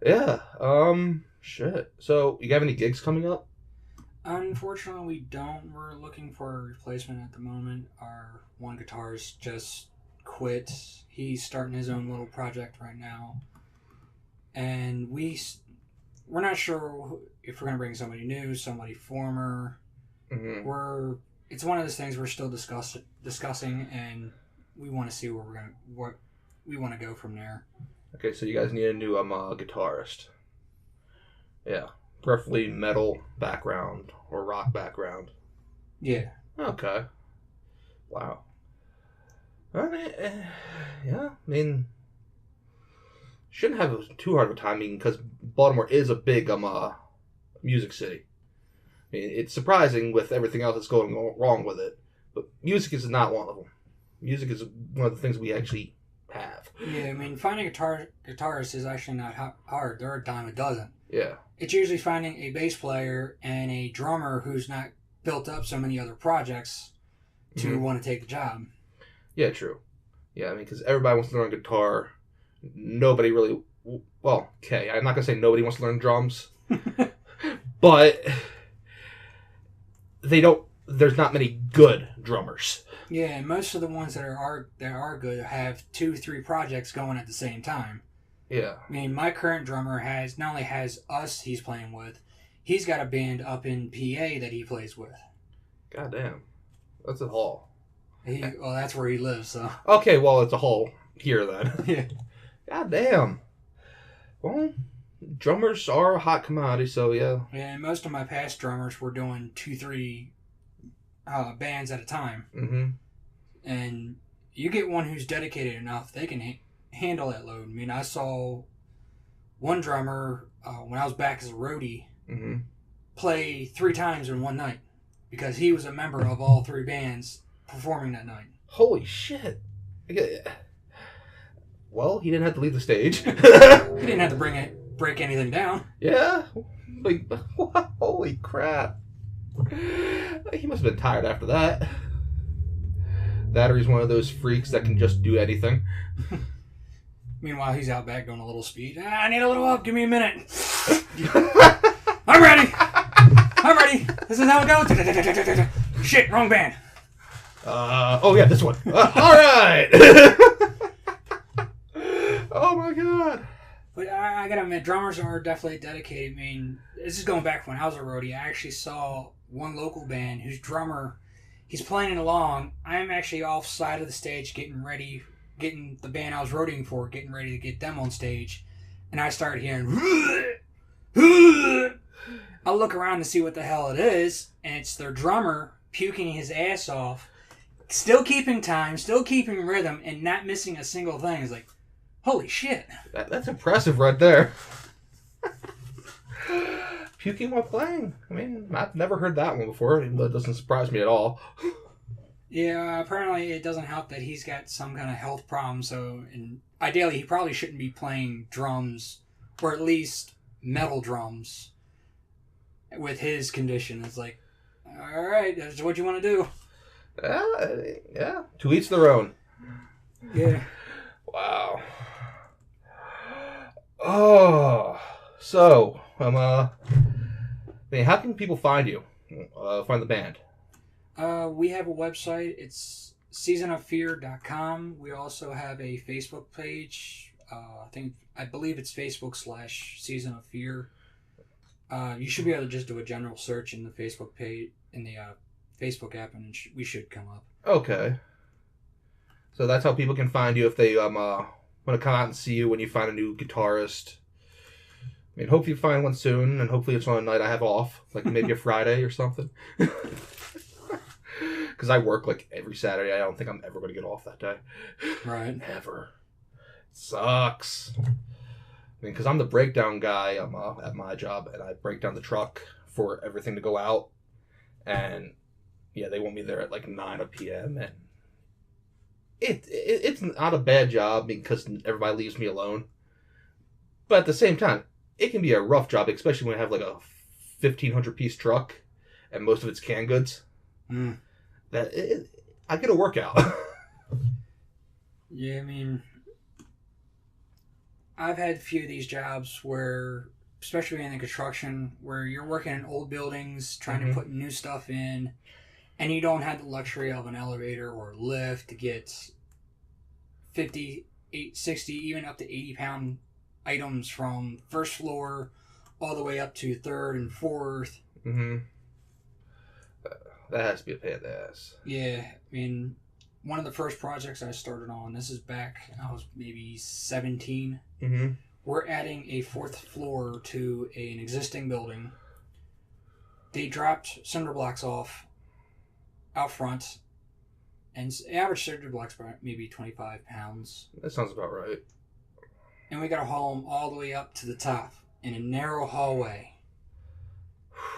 Yeah. Shit. So, you have any gigs coming up? Unfortunately, we don't. We're looking for a replacement at the moment. Our one guitarist just quit. He's starting his own little project right now, and we're not sure if we're gonna bring somebody new, somebody former. Mm-hmm. It's one of those things we're still discussing, and we want to see what we want to go from there. Okay, so you guys need a new guitarist. Yeah, preferably metal background or rock background. Yeah. Okay. Wow. I mean, yeah. I mean, shouldn't have too hard of a time. I mean, because Baltimore is a big music city. I mean, it's surprising with everything else that's going wrong with it, but music is not one of them. Music is one of the things we actually have. Yeah, I mean, finding a guitarist is actually not hard. They're a dime a dozen. Yeah. It's usually finding a bass player and a drummer who's not built up so many other projects to want to take the job. Yeah, true. Yeah, I mean, because everybody wants to learn guitar. Nobody really... Well, okay, I'm not going to say nobody wants to learn drums. But they don't... There's not many good drummers. Yeah, and most of the ones that are good have 2-3 projects going at the same time. Yeah. I mean, my current drummer not only has us he's playing with, he's got a band up in PA that he plays with. God damn. That's a haul. Well, that's where he lives, so. Okay, well, it's a haul here then. Yeah. God damn. Well, drummers are a hot commodity, so yeah. Yeah, and most of my past drummers were doing 2-3 bands at a time. Mm-hmm. And you get one who's dedicated enough, they can handle that load. I mean, I saw one drummer, when I was back as a roadie, play 3 times in one night because he was a member of all 3 bands performing that night. Holy shit. Well, he didn't have to leave the stage. He didn't have to break anything down. Yeah? Like, holy crap. He must have been tired after that. That or he's one of those freaks that can just do anything. Meanwhile, he's out back doing a little speed. I need a little help. Give me a minute. I'm ready. I'm ready. This is how it goes. Shit, wrong band. Oh yeah, this one. All right. Oh my god. But I gotta admit, drummers are definitely dedicated. I mean, this is going back when I was a roadie. I actually saw one local band whose drummer, he's playing along. I'm actually off side of the stage getting the band I was roadieing for, getting ready to get them on stage. And I started hearing, I look around to see what the hell it is, and it's their drummer puking his ass off, still keeping time, still keeping rhythm, and not missing a single thing. It's like, holy shit. That's impressive right there. Puking while playing. I mean, I've never heard that one before. It doesn't surprise me at all. Yeah, apparently it doesn't help that he's got some kind of health problem, so ideally he probably shouldn't be playing drums, or at least metal drums, with his condition. It's like, alright, that's what you want to do. Yeah, to each their own. Yeah. Wow. Oh, so, I mean, how can people find you? Find the band? We have a website. It's seasonoffear.com. We also have a Facebook page. I believe it's Facebook/Season of Fear. You should be able to just do a general search in the Facebook page, in the Facebook app, and we should come up. Okay. So that's how people can find you if they want to come out and see you when you find a new guitarist. I mean, hopefully you find one soon, and hopefully it's on a night I have off, like maybe a Friday or something. Because I work like every Saturday. I don't think I'm ever going to get off that day. Right. Ever. Sucks. I mean, because I'm the breakdown guy at my job, and I break down the truck for everything to go out. And, yeah, they want me there at like 9 p.m. And it's not a bad job because everybody leaves me alone. But at the same time, it can be a rough job, especially when I have like a 1,500-piece truck and most of it's canned goods. I get a workout. Yeah, I mean, I've had a few of these jobs where especially in the construction, where you're working in old buildings, trying to put new stuff in, and you don't have the luxury of an elevator or lift to get 50, 60, even up to 80-pound items from first floor all the way up to third and fourth. Mm-hmm. That has to be a pain in the ass. Yeah, I mean, one of the first projects I started on, this is back, I was maybe 17. Mm-hmm. We're adding a fourth floor to an existing building. They dropped cinder blocks off out front, and average cinder blocks about maybe 25 pounds. That sounds about right. And we got to haul them all the way up to the top in a narrow hallway.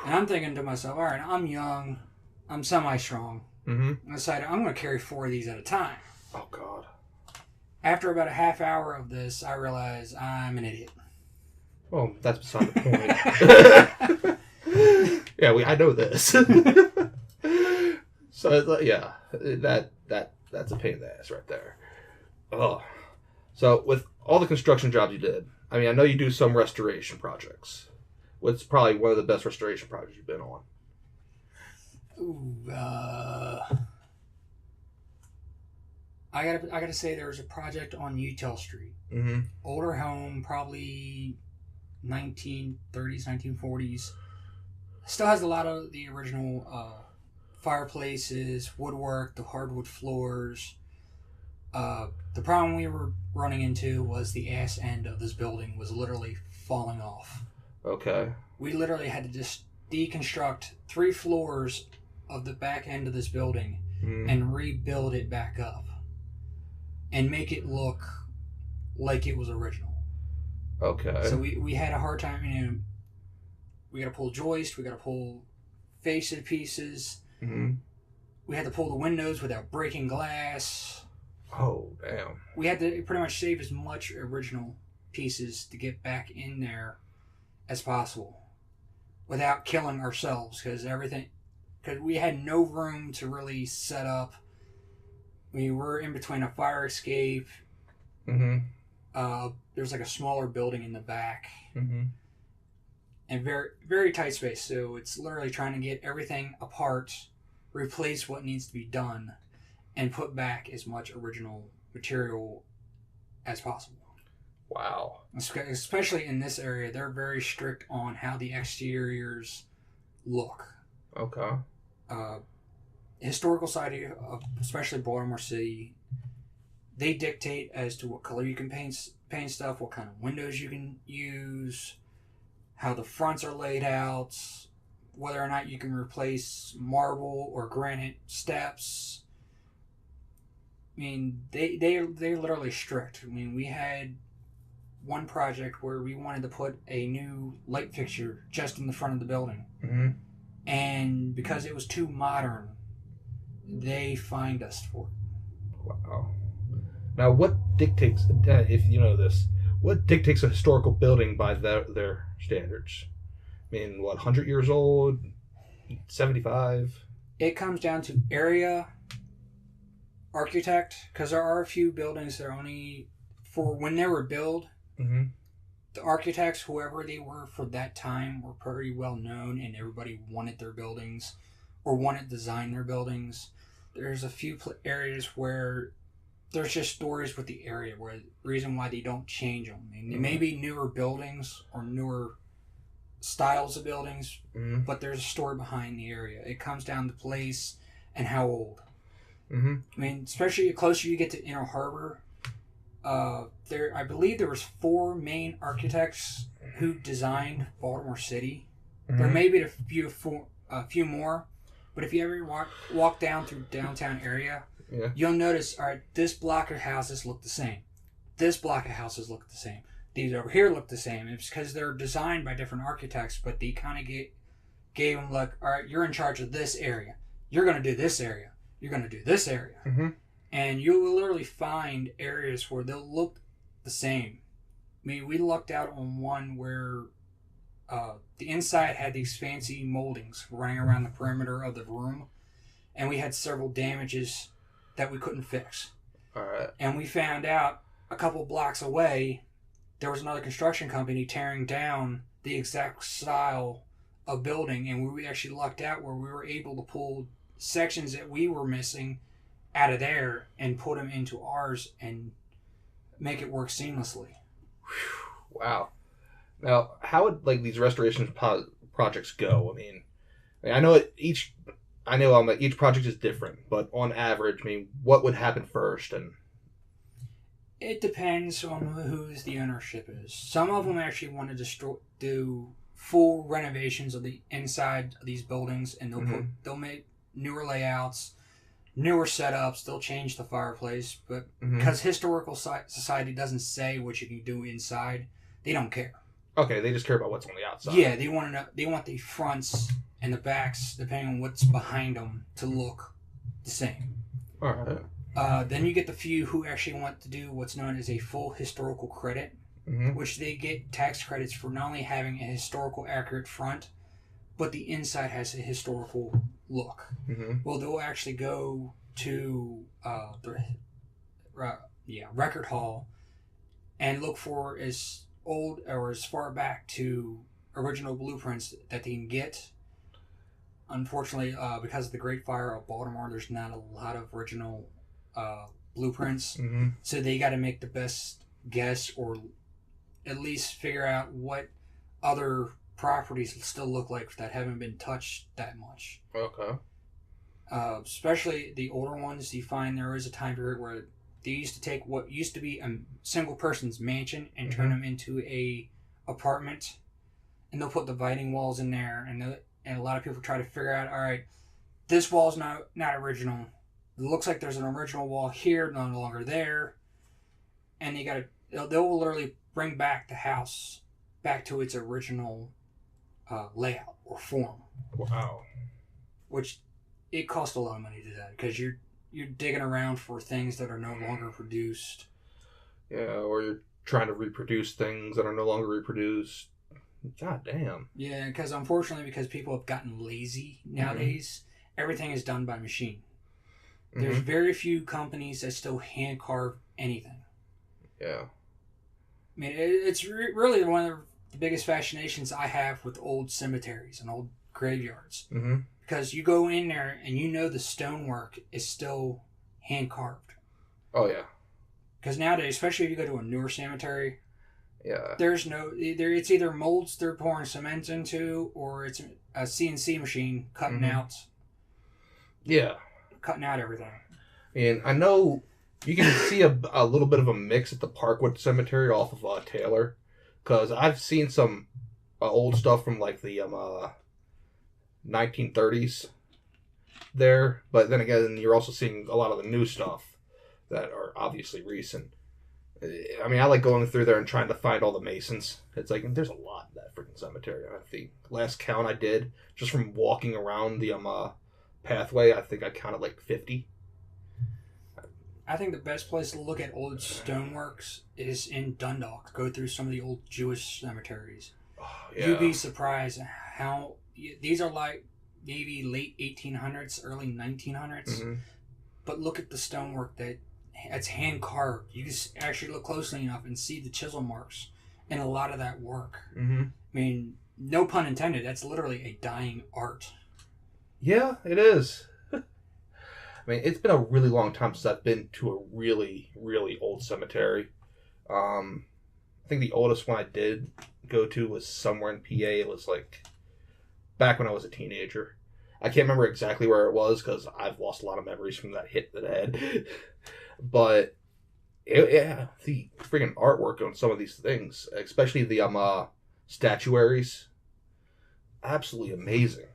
And I'm thinking to myself, all right, I'm young, I'm semi-strong. I decided I'm going to carry 4 of these at a time. Oh, God. After about a half hour of this, I realized I'm an idiot. Well, that's beside the point. Yeah, I know this. So, yeah, that's a pain in the ass right there. Oh. So, with all the construction jobs you did, I mean, I know you do some restoration projects. What's probably one of the best restoration projects you've been on? Ooh, I gotta say there was a project on Utel Street. Older home, probably 1930s, 1940s. Still has a lot of the original fireplaces, woodwork, the hardwood floors. The problem we were running into was the ass end of this building was literally falling off. Okay. We literally had to just deconstruct 3 floors of the back end of this building and rebuild it back up and make it look like it was original. Okay. So we had a hard time, you know, we got to pull joist, we got to pull facet pieces. We had to pull the windows without breaking glass. Oh, damn. We had to pretty much save as much original pieces to get back in there as possible without killing ourselves, because we had no room to really set up. We were in between a fire escape. There's like a smaller building in the back. And very, very tight space. So it's literally trying to get everything apart, replace what needs to be done, and put back as much original material as possible. Wow. Especially in this area, they're very strict on how the exteriors look. Okay. Historical society of especially Baltimore City, they dictate as to what color you can paint stuff, what kind of windows you can use, how the fronts are laid out, whether or not you can replace marble or granite steps. I mean, they're literally strict. I mean, we had one project where we wanted to put a new light fixture just in the front of the building. And because it was too modern, they fined us for it. Wow. Now, what dictates, if you know this, what dictates a historical building by their standards? I mean, what, 100 years old? 75? It comes down to area, architect, because there are a few buildings that are only, for when they were built, the architects, whoever they were for that time, were pretty well known, and everybody wanted their buildings or wanted to design their buildings. There's a few areas where there's just stories with the area where the reason why they don't change them. I mean, they may be newer buildings or newer styles of buildings, but there's a story behind the area. It comes down to place and how old. I mean, especially the closer you get to Inner Harbor, I believe there was 4 main architects who designed Baltimore City. There may be a few more, but if you ever walk down through downtown area, you'll notice, all right, this block of houses look the same. This block of houses look the same. These over here look the same. It's because they're designed by different architects, but they kind of gave them like, all right, you're in charge of this area. You're going to do this area. You're going to do this area. And you will literally find areas where they'll look the same. I mean, we lucked out on one where the inside had these fancy moldings running around the perimeter of the room, and we had several damages that we couldn't fix. All right. And we found out a couple blocks away, there was another construction company tearing down the exact style of building, and we actually lucked out where we were able to pull sections that we were missing out of there and put them into ours and make it work seamlessly. Wow. Now, how would like these restoration projects go? I know each project is different, but on average, what would happen first? And it depends on whose the ownership is. Some of them actually want to do full renovations of the inside of these buildings, and they'll make newer layouts, newer setups. They'll change the fireplace, but because historical society doesn't say what you can do inside, they don't care. Okay, they just care about what's on the outside. Yeah, they want to know. They want the fronts and the backs, depending on what's behind them, to look the same. All right. Then you get the few who actually want to do what's known as a full historical credit, which they get tax credits for not only having a historical accurate front, but the inside has a historical look. Well, they'll actually go to the record hall and look for as old or as far back to original blueprints that they can get. Unfortunately, because of the Great Fire of Baltimore, there's not a lot of original blueprints, so they got to make the best guess or at least figure out what other properties still look like that haven't been touched that much. Okay. Especially the older ones, you find there is a time period where they used to take what used to be a single person's mansion and turn them into a apartment, and they'll put dividing walls in there, and a lot of people try to figure out, all right, this wall's not original. It looks like there's an original wall here, no longer there, and they'll literally bring back the house back to its original layout or form. Wow. Which it costs a lot of money to do that because you're digging around for things that are no longer produced. Yeah, or you're trying to reproduce things that are no longer reproduced. God damn. Yeah, because people have gotten lazy nowadays, everything is done by machine. There's very few companies that still hand carve anything. Yeah. It's really one of the biggest fascinations I have with old cemeteries and old graveyards. Because you go in there and the stonework is still hand carved. Oh, yeah. Because nowadays, especially if you go to a newer cemetery, yeah, it's either molds they're pouring cement into, or it's a CNC machine cutting out. Yeah. Cutting out everything. And I know you can see a little bit of a mix at the Parkwood Cemetery off of Taylor, because I've seen some old stuff from like the 1930s there, but then again, you're also seeing a lot of the new stuff that are obviously recent. I like going through there and trying to find all the Masons. It's like, there's a lot in that freaking cemetery. I think last count I did, just from walking around the pathway, I think I counted like 50. I think the best place to look at old stoneworks is in Dundalk. Go through some of the old Jewish cemeteries. Oh, yeah. You'd be surprised how these are like maybe late 1800s, early 1900s. But look at the stonework that's hand carved. You can actually look closely enough and see the chisel marks in a lot of that work. No pun intended. That's literally a dying art. Yeah, it is. It's been a really long time since I've been to a really, really old cemetery. I think the oldest one I did go to was somewhere in PA. It was like back when I was a teenager. I can't remember exactly where it was because I've lost a lot of memories from that hit to the head. But the freaking artwork on some of these things, especially the statuaries, absolutely amazing.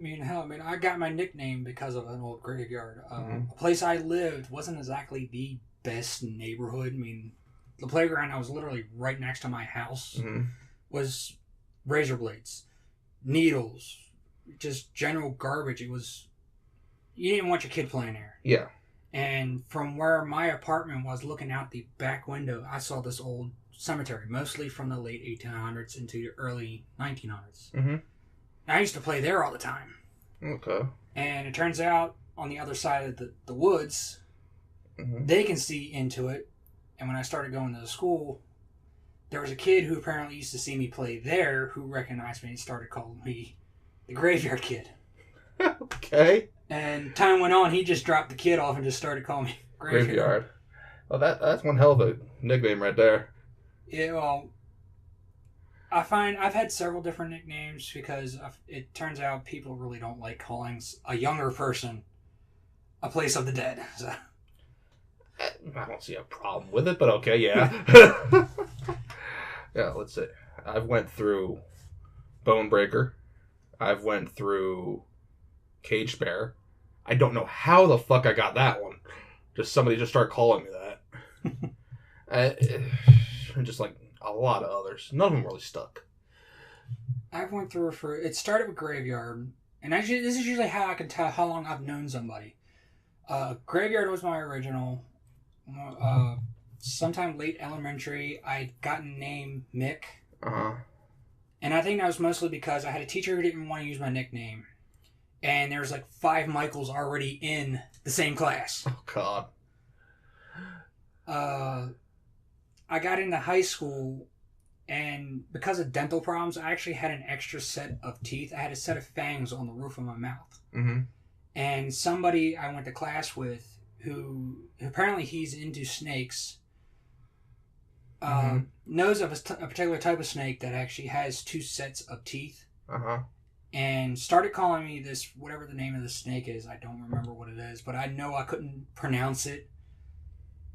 I got my nickname because of an old graveyard. A place I lived wasn't exactly the best neighborhood. The playground, I was literally right next to my house, was razor blades, needles, just general garbage. You didn't want your kid playing there. Yeah. And from where my apartment was, looking out the back window, I saw this old cemetery, mostly from the late 1800s into the early 1900s. I used to play there all the time. Okay. And it turns out, on the other side of the woods, they can see into it. And when I started going to the school, there was a kid who apparently used to see me play there who recognized me and started calling me the Graveyard Kid. Okay. And time went on, he just dropped the kid off and just started calling me Graveyard. Well, that's one hell of a nickname right there. Yeah, well, I find I've had several different nicknames because it turns out people really don't like calling a younger person a place of the dead. So. I don't see a problem with it, but okay, yeah. Yeah, let's see. I've went through Bonebreaker. I've went through Cage Bear. I don't know how the fuck I got that one. Somebody just started calling me that. And just like a lot of others. None of them really stuck. I've went through it started with Graveyard. And actually, this is usually how I can tell how long I've known somebody. Graveyard was my original. Sometime late elementary, I'd gotten named Mick. Uh-huh. And I think that was mostly because I had a teacher who didn't want to use my nickname. And there was like 5 Michaels already in the same class. Oh, God. I got into high school, and because of dental problems, I actually had an extra set of teeth. I had a set of fangs on the roof of my mouth. Mm-hmm. And somebody I went to class with, who apparently he's into snakes, knows of a particular type of snake that actually has 2 sets of teeth. Uh-huh. And started calling me this, whatever the name of the snake is. I don't remember what it is, but I know I couldn't pronounce it.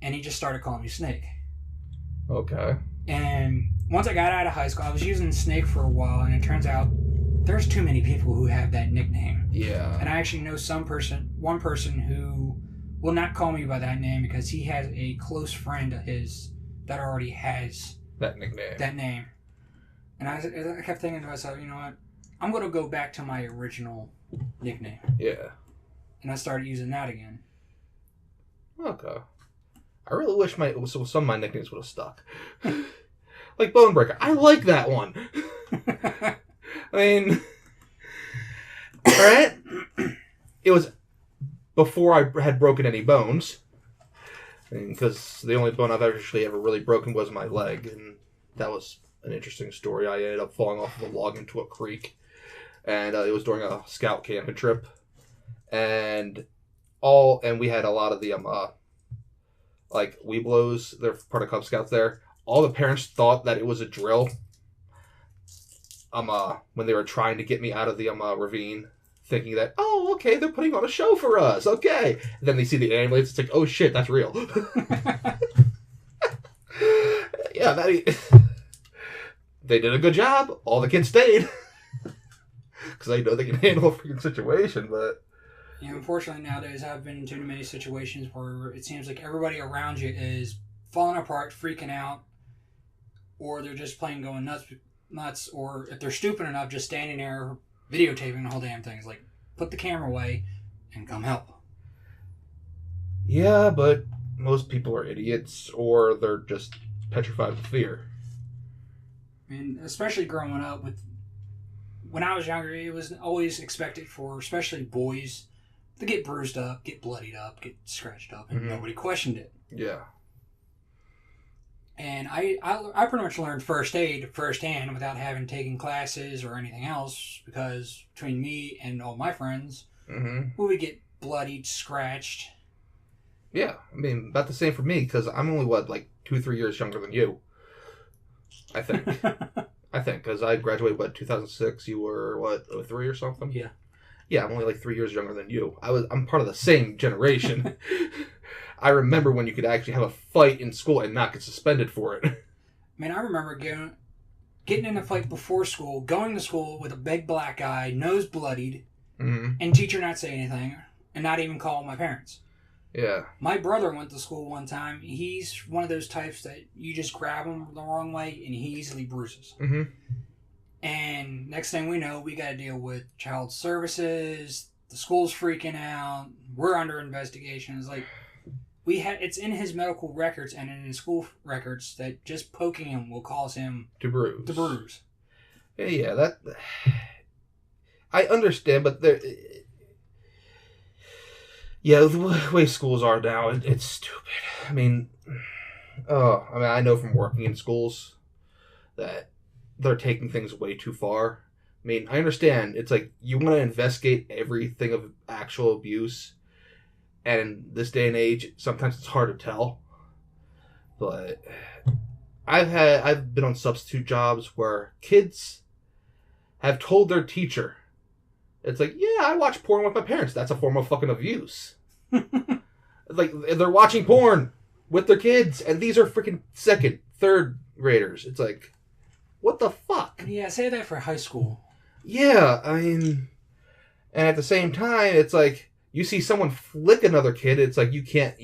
And he just started calling me Snake. Okay. And once I got out of high school, I was using Snake for a while, and it turns out there's too many people who have that nickname. Yeah. And I actually know one person who will not call me by that name because he has a close friend of his that already has that nickname. And I kept thinking to myself, you know what? I'm going to go back to my original nickname. Yeah. And I started using that again. Okay. I really wish some of my nicknames would have stuck. Like Bonebreaker. I like that one. I mean, alright? It was before I had broken any bones. Because the only bone I've actually ever really broken was my leg. And that was an interesting story. I ended up falling off of a log into a creek. And it was during a scout camping trip. And we had a lot of the like Weeblos, they're part of Cub Scouts there. All the parents thought that it was a drill. When they were trying to get me out of the ravine, thinking that, oh, okay, they're putting on a show for us, okay. And then they see the ambulance, it's like, oh shit, that's real. Yeah, they did a good job. All the kids stayed. Because I know they can handle a freaking situation, but... Yeah, unfortunately nowadays I've been in too many situations where it seems like everybody around you is falling apart, freaking out, or they're just plain going nuts, or if they're stupid enough, just standing there videotaping the whole damn thing. It's like, put the camera away and come help. Yeah, but most people are idiots, or they're just petrified with fear. I mean, especially growing up when I was younger, it was always expected for, especially boys, to get bruised up, get bloodied up, get scratched up, and nobody questioned it. Yeah. And I pretty much learned first aid firsthand without having taken classes or anything else, because between me and all my friends, we would get bloodied, scratched. Yeah, I mean, about the same for me, because I'm only, 2-3 years younger than you, I think. Because I graduated, 2006, you were, 03 or something? Yeah. Yeah, I'm only 3 years younger than you. I'm part of the same generation. I remember when you could actually have a fight in school and not get suspended for it. Man, I remember getting in a fight before school, going to school with a big black eye, nose bloodied, and teacher not say anything, and not even call my parents. Yeah. My brother went to school one time. He's one of those types that you just grab him the wrong way, and he easily bruises. Mm-hmm. And next thing we know, we got to deal with child services. The school's freaking out. We're under investigation. It's like it's in his medical records and in his school records that just poking him will cause him to bruise. Yeah, that I understand, but there. Yeah, the way schools are now, it's stupid. I know from working in schools, that they're taking things way too far. I mean, I understand. It's like you want to investigate everything of actual abuse, and in this day and age, sometimes it's hard to tell. But I've been on substitute jobs where kids have told their teacher, it's like, yeah, I watch porn with my parents. That's a form of fucking abuse. Like, they're watching porn with their kids, and these are freaking second, third graders. It's like, what the fuck? Yeah, say that for high school. Yeah, I mean, and at the same time, it's like, you see someone flick another kid, it's like, you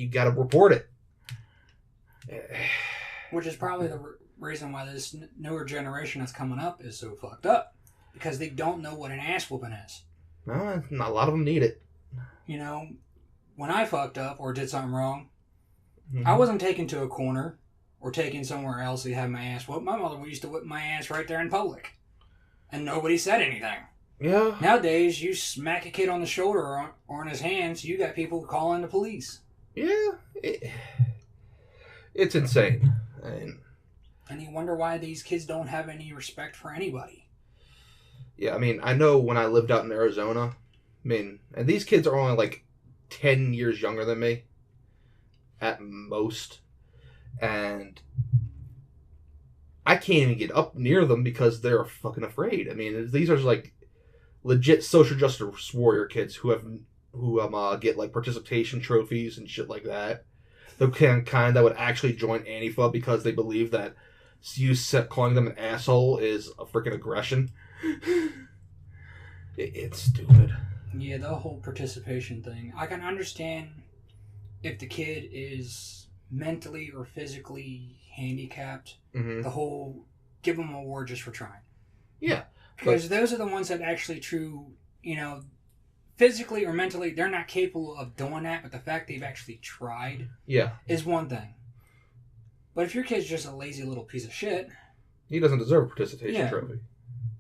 gotta report it. Which is probably the reason why this newer generation that's coming up is so fucked up. Because they don't know what an ass whooping is. No, not a lot of them need it. You know, when I fucked up or did something wrong, I wasn't taken to a corner or taken somewhere else to have my ass whooped. My mother used to whip my ass right there in public. And nobody said anything. Yeah. Nowadays, you smack a kid on the shoulder or on his hands, you got people calling the police. Yeah. It's insane. And you wonder why these kids don't have any respect for anybody. Yeah, I mean, I know when I lived out in Arizona, I mean, and these kids are only like 10 years younger than me, at most, and I can't even get up near them because they're fucking afraid. I mean, these are like legit social justice warrior kids who get like participation trophies and shit like that. The kind that would actually join Antifa because they believe that you calling them an asshole is a freaking aggression. It's stupid. Yeah, the whole participation thing. I can understand if the kid is mentally or physically handicapped. Mm-hmm. The whole give them an award just for trying. Yeah. Because those are the ones that actually physically or mentally, they're not capable of doing that, but the fact they've actually tried is one thing. But if your kid's just a lazy little piece of shit... He doesn't deserve a participation trophy.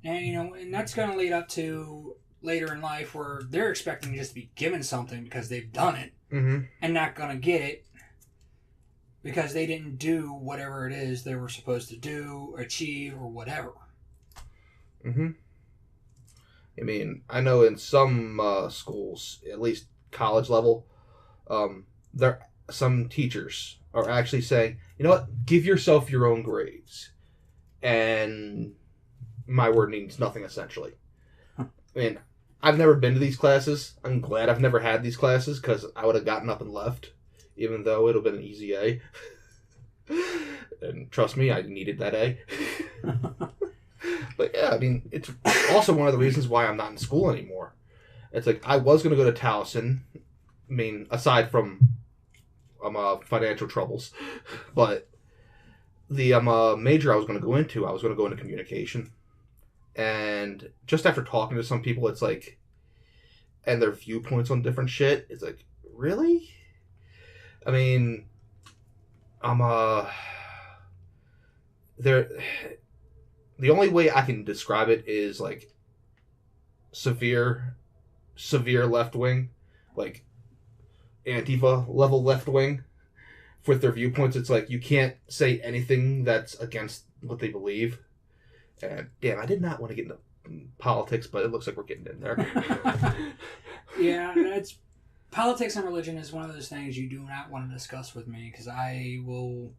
And, and that's going to lead up to later in life where they're expecting just to be given something because they've done it and not going to get it because they didn't do whatever it is they were supposed to do, achieve, or whatever. Mm-hmm. I mean, I know in some schools, at least college level, some teachers are actually saying, you know what, give yourself your own grades. And my word means nothing, essentially. I mean, I've never been to these classes. I'm glad I've never had these classes because I would have gotten up and left, even though it would have been an easy A. And trust me, I needed that A. But yeah, I mean, it's also one of the reasons why I'm not in school anymore. It's like, I was going to go to Towson. I mean, aside from financial troubles. But the major I was going to go into communication. And just after talking to some people, it's like, and their viewpoints on different shit, it's like, really? I mean, the only way I can describe it is like severe left wing, like Antifa level left wing with their viewpoints. It's like you can't say anything that's against what they believe. And damn, I did not want to get into politics, but it looks like we're getting in there. Yeah, that's politics and religion is one of those things you do not want to discuss with me because I will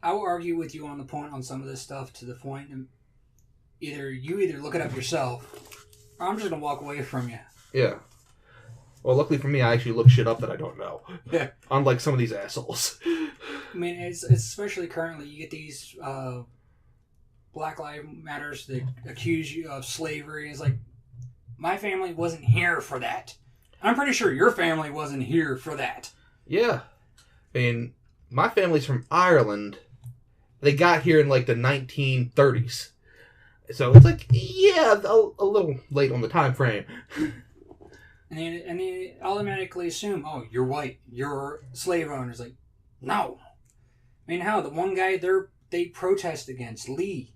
argue with you on some of this stuff to the point and either look it up yourself or I'm just gonna walk away from you. Yeah. Well, luckily for me, I actually look shit up that I don't know. Yeah. Unlike some of these assholes. I mean, it's especially currently you get these Black Lives Matters that accuse you of slavery. It's like, my family wasn't here for that. I'm pretty sure your family wasn't here for that. Yeah. I mean, my family's from Ireland. They got here in like the 1930s. So it's like, yeah, a little late on the time frame. And they automatically assume, oh, you're white, you're slave owners. Like, no. I mean, how? The one guy they protest against, Lee,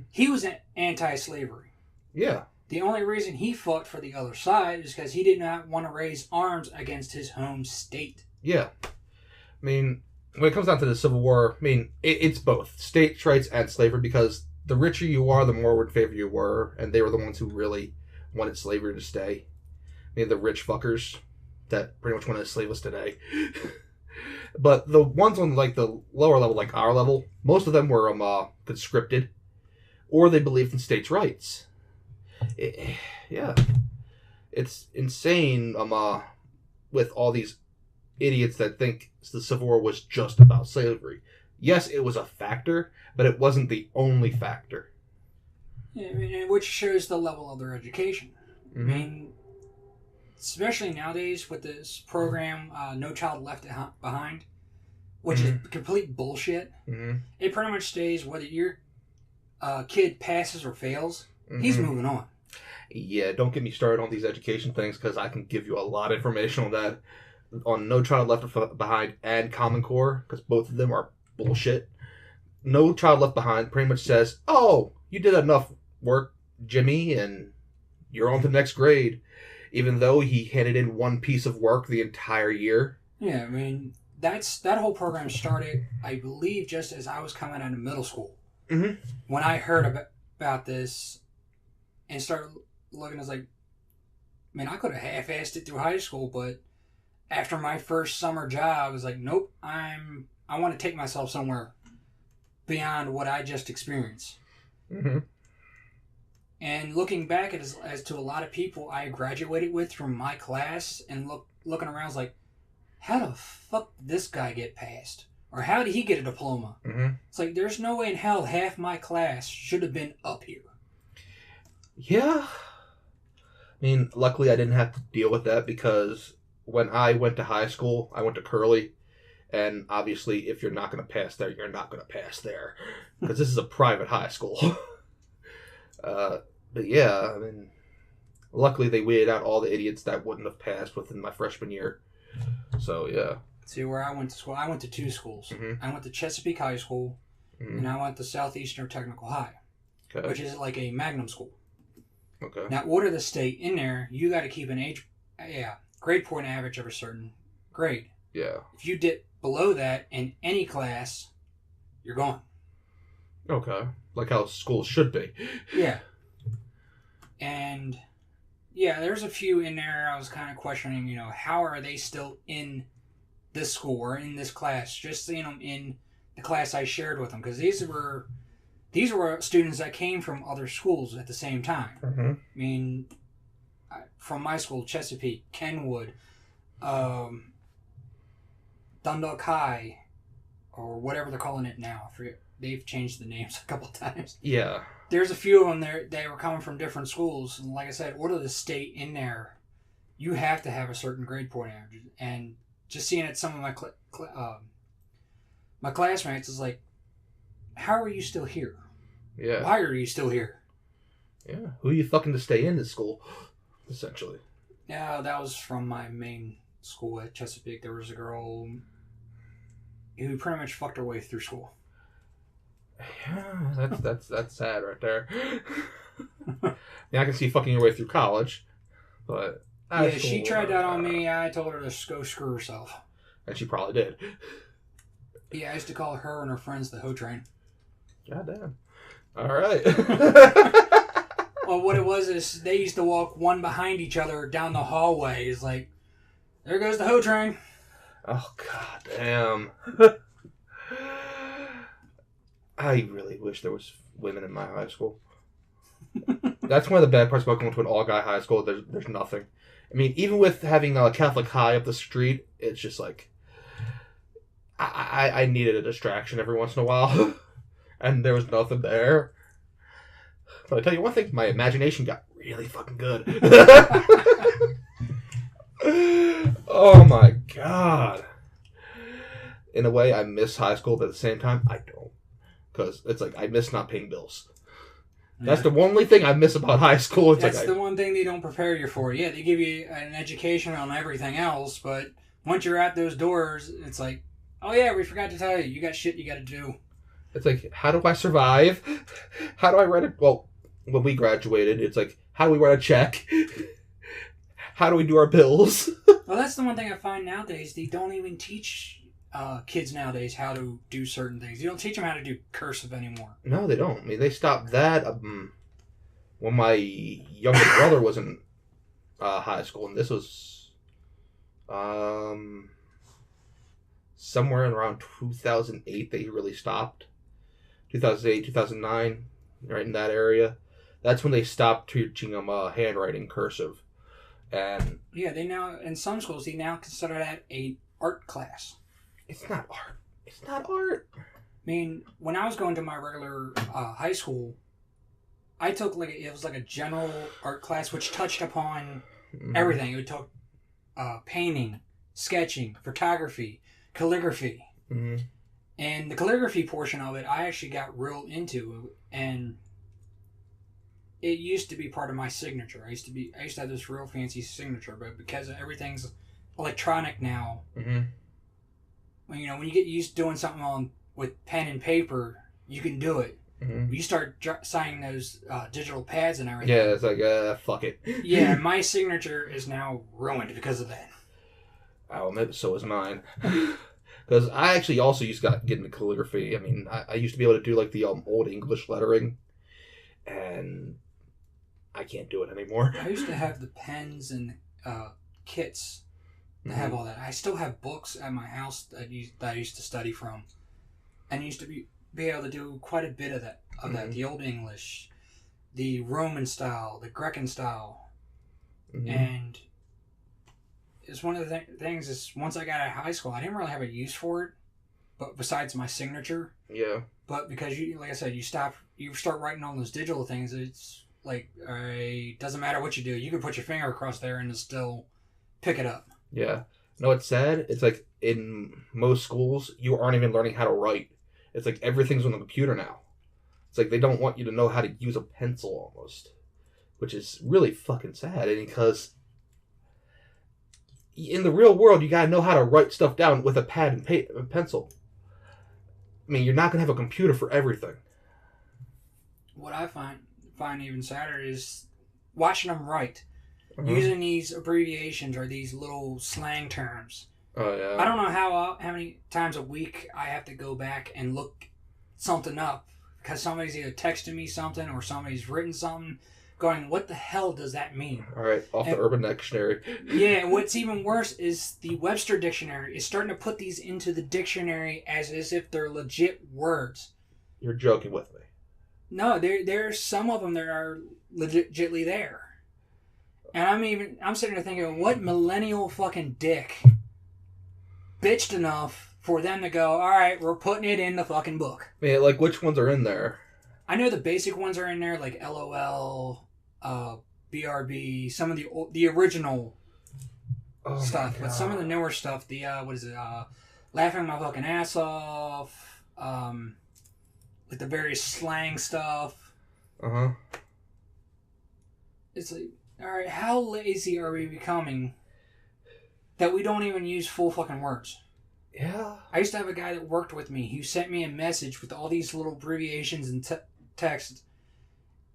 he was anti-slavery. Yeah. The only reason he fought for the other side is because he did not want to raise arms against his home state. Yeah. I mean, when it comes down to the Civil War, I mean, it's both states' rights and slavery, because the richer you are, the more in favor you were, and they were the ones who really wanted slavery to stay. I mean, the rich fuckers that pretty much want to enslave us today. But the ones on like the lower level, like our level, most of them were conscripted, or they believed in states' rights. Yeah, it's insane. With all these idiots that think the Civil War was just about slavery. Yes, it was a factor, but it wasn't the only factor. Yeah, I mean, which shows the level of their education. Mm-hmm. I mean, especially nowadays with this program, No Child Left Behind, which is complete bullshit. Mm-hmm. It pretty much stays whether your kid passes or fails, he's moving on. Yeah, don't get me started on these education things, because I can give you a lot of information on that. On No Child Left Behind and Common Core, because both of them are bullshit. No Child Left Behind pretty much says, oh, you did enough work, Jimmy, and you're on to the next grade. Even though he handed in one piece of work the entire year. Yeah, I mean, that whole program started, I believe, just as I was coming out of middle school. Mm-hmm. When I heard about this and started looking, I was like, man, I could have half-assed it through high school, but after my first summer job, I was like, nope, I want to take myself somewhere beyond what I just experienced. Mm-hmm. And looking back as to a lot of people I graduated with from my class, and looking around, I was like, how the fuck did this guy get passed? Or how did he get a diploma? Mm-hmm. It's like, there's no way in hell half my class should have been up here. Yeah. I mean, luckily I didn't have to deal with that, because when I went to high school, I went to Curley. And obviously, if you're not going to pass there, you're not going to pass there. Because this is a private high school. But yeah, I mean, luckily they weeded out all the idiots that wouldn't have passed within my freshman year. So yeah. See, where I went to school, I went to two schools. Mm-hmm. I went to Chesapeake High School, and I went to Southeastern Technical High, which is like a Magnum school. Okay. Now, order to stay in there, you got to keep an grade point average of a certain grade. Yeah. If you dip below that in any class, you're gone. Okay. Like how schools should be. Yeah. And yeah, there's a few in there I was kind of questioning, how are they still in this school or in this class? Just seeing them in the class I shared with them, because these were students that came from other schools at the same time. Mm-hmm. I mean, from my school, Chesapeake, Kenwood, Dundalk High, or whatever they're calling it now. I forget. They've changed the names a couple times. Yeah. There's a few of them there. They were coming from different schools, and like I said, order to stay in there, you have to have a certain grade point average. And just seeing it, some of my classmates is like, how are you still here? Yeah. Why are you still here? Yeah. Who are you fucking to stay in this school? Essentially. Yeah, that was from my main school at Chesapeake. There was a girl who pretty much fucked her way through school. Yeah, that's sad right there. Yeah, I can see fucking your way through college, but yeah, she tried that on me. I told her to go screw herself, and she probably did. Yeah, I used to call her and her friends the hoe train. Goddamn. All right. Well, what it was is they used to walk one behind each other down the hallway. It's like, there goes the hoe train. Oh, goddamn. I really wish there was women in my high school. That's one of the bad parts about going to an all-guy high school. There's nothing. I mean, even with having a Catholic high up the street, it's just like, I needed a distraction every once in a while. And there was nothing there. But I tell you one thing, my imagination got really fucking good. Oh my god. In a way, I miss high school, but at the same time, I don't. Because it's like, I miss not paying bills. That's the only thing I miss about high school. It's That's the one thing they don't prepare you for. Yeah, they give you an education on everything else, but once you're at those doors, it's like, oh yeah, we forgot to tell you, you got shit you got to do. It's like, how do I survive? How do I write it? Well, when we graduated, it's like, how do we write a check? How do we do our bills? Well, that's the one thing I find nowadays. They don't even teach kids nowadays how to do certain things. You don't teach them how to do cursive anymore. No, they don't. I mean, they stopped that when my younger brother was in high school, and this was somewhere in around 2008 that he really stopped. 2008, 2009, right in that area. That's when they stopped teaching them handwriting cursive. And yeah, they now in some schools they now consider that a art class. It's not art. It's not art. I mean, when I was going to my regular high school, I took it was like a general art class which touched upon everything. It would talk painting, sketching, photography, calligraphy. Mm-hmm. And the calligraphy portion of it, I actually got real into, and it used to be part of my signature. I used to have this real fancy signature, but because everything's electronic now, when you get used to doing something with pen and paper, you can do it. Mm-hmm. You start signing those digital pads and everything. Yeah, it's like fuck it. Yeah, my signature is now ruined because of that. Oh, maybe so is mine. Because I actually also used to get into calligraphy. I mean, I used to be able to do like the old English lettering, and I can't do it anymore. I used to have the pens and kits that have all that. I still have books at my house that I used to study from, and used to be able to do quite a bit of that. The Old English, the Roman style, the Grecan style, and it's one of the things is once I got out of high school, I didn't really have a use for it, but besides my signature. Yeah. But because like I said, you start writing on those digital things, it's like, doesn't matter what you do, you can put your finger across there and it'll still pick it up. Yeah. No, it's sad. It's like in most schools, you aren't even learning how to write. It's like everything's on the computer now. It's like they don't want you to know how to use a pencil almost, which is really fucking sad. And because in the real world, you gotta know how to write stuff down with a pad and pencil. I mean, you're not gonna have a computer for everything. What I find even sadder is watching them write, using these abbreviations or these little slang terms. Oh yeah. I don't know how many times a week I have to go back and look something up because somebody's either texting me something or somebody's written something. Going, what the hell does that mean? All right, the Urban Dictionary. Yeah, and what's even worse is the Webster Dictionary is starting to put these into the dictionary as if they're legit words. You're joking with me. No, there's some of them that are legitly there. And I'm sitting there thinking, what millennial fucking dick bitched enough for them to go, all right, we're putting it in the fucking book. Yeah, like which ones are in there? I know the basic ones are in there, like LOL, BRB, some of the original stuff, but some of the newer stuff, the laughing my fucking ass off, like the various slang stuff. It's like, all right, how lazy are we becoming that we don't even use full fucking words? Yeah. I used to have a guy that worked with me who sent me a message with all these little abbreviations and text,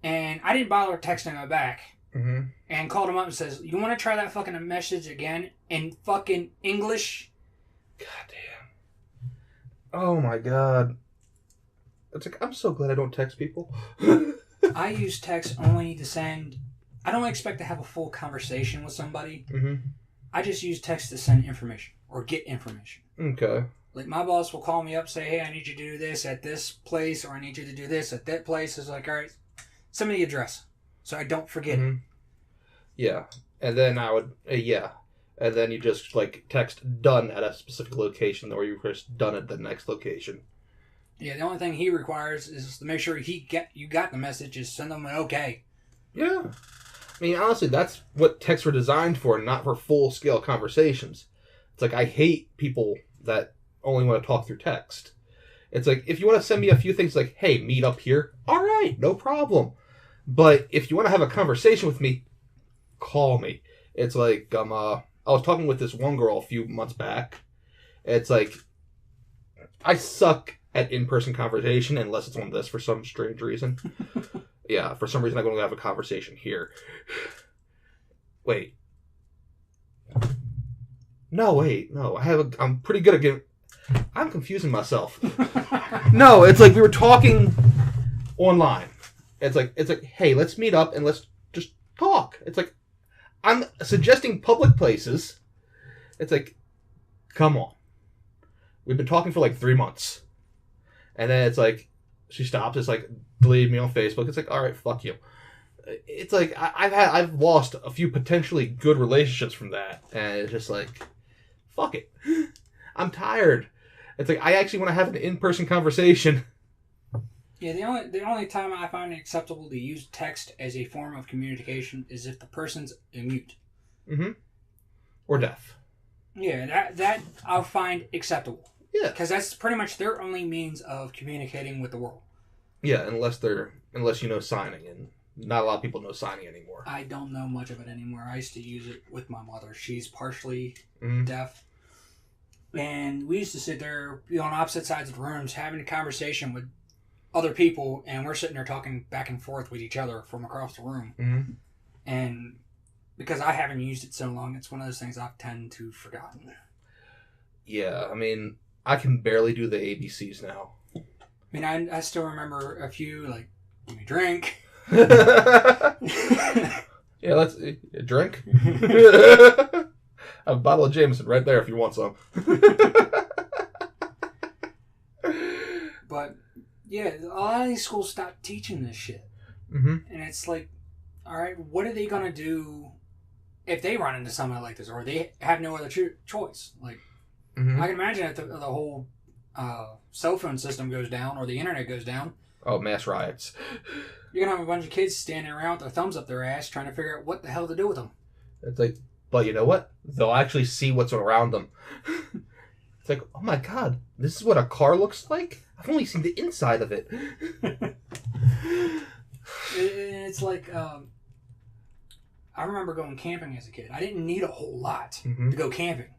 and I didn't bother texting him back. And called him up and says, "You want to try that fucking message again in fucking English?" God damn. Oh my god. It's like, I'm so glad I don't text people. I use text only to send. I don't expect to have a full conversation with somebody. I just use text to send information or get information. Okay. Like my boss will call me up, say, "Hey, I need you to do this at this place, or I need you to do this at that place." It's like, all right, send me the address so I don't forget it. Yeah, and then I would and then you just like text done at a specific location, or you just done at the next location. Yeah, the only thing he requires is to make sure you got the message. Is send them an okay. Yeah, I mean honestly, that's what texts were designed for, not for full scale conversations. It's like I hate people that only want to talk through text. It's like, if you want to send me a few things like, hey, meet up here, all right, no problem. But if you want to have a conversation with me, call me. It's like, I was talking with this one girl a few months back. It's like, I suck at in-person conversation unless it's one of this for some strange reason. Yeah, for some reason I'm going to have a conversation here. Wait. No, I'm pretty good at I'm confusing myself. No, it's like we were talking online. It's like, hey, let's meet up and let's just talk. It's like, I'm suggesting public places. It's like, come on. We've been talking for like 3 months. And then it's like, she stops. It's like, delete me on Facebook. It's like, all right, fuck you. It's like, I've lost a few potentially good relationships from that. And it's just like, fuck it. I'm tired. It's like, I actually want to have an in-person conversation. Yeah, the only time I find it acceptable to use text as a form of communication is if the person's mute. Mm-hmm. Or deaf. Yeah, that I'll find acceptable. Yeah. Because that's pretty much their only means of communicating with the world. Yeah, unless you know signing, and not a lot of people know signing anymore. I don't know much of it anymore. I used to use it with my mother. She's partially deaf. And we used to sit there, be on opposite sides of the rooms, having a conversation with other people, and we're sitting there talking back and forth with each other from across the room. Mm-hmm. And because I haven't used it so long, it's one of those things I've tend to forgotten. Yeah, I mean, I can barely do the ABCs now. I mean, I still remember a few, like, give me a drink. Yeah, let's drink. A bottle of Jameson right there if you want some. But, yeah, a lot of these schools stopped teaching this shit. Mm-hmm. And it's like, all right, what are they going to do if they run into something like this, or they have no other choice? Like, mm-hmm. I can imagine if the whole cell phone system goes down or the internet goes down. Oh, mass riots. You're going to have a bunch of kids standing around with their thumbs up their ass trying to figure out what the hell to do with them. It's like, but you know what? They'll actually see what's around them. It's like, oh my god, this is what a car looks like? I've only seen the inside of it. It's like, I remember going camping as a kid. I didn't need a whole lot to go camping.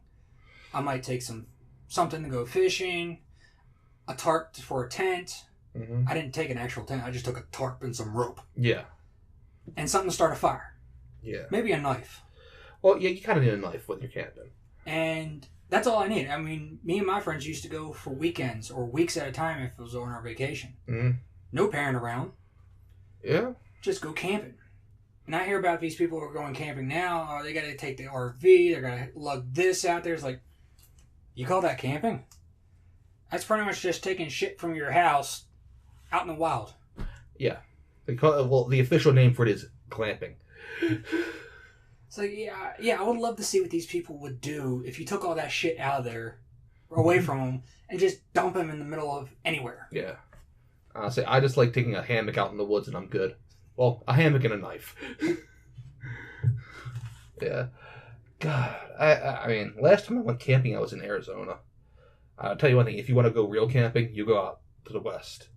I might take something to go fishing, a tarp for a tent. Mm-hmm. I didn't take an actual tent. I just took a tarp and some rope. Yeah. And something to start a fire. Yeah. Maybe a knife. Well, yeah, you kind of need a knife when you're camping. And that's all I need. I mean, me and my friends used to go for weekends or weeks at a time if it was on our vacation. Mm-hmm. No parent around. Yeah. Just go camping. And I hear about these people who are going camping now. Oh, they got to take the RV. They're going to lug this out there. It's like, you call that camping? That's pretty much just taking shit from your house out in the wild. Yeah. They call it, well, the official name for it is glamping. So, yeah, I would love to see what these people would do if you took all that shit out of there, or away from them, and just dump them in the middle of anywhere. Yeah. Honestly, I just like taking a hammock out in the woods and I'm good. Well, a hammock and a knife. Yeah. God, I mean, last time I went camping, I was in Arizona. I'll tell you one thing, if you want to go real camping, you go out to the west.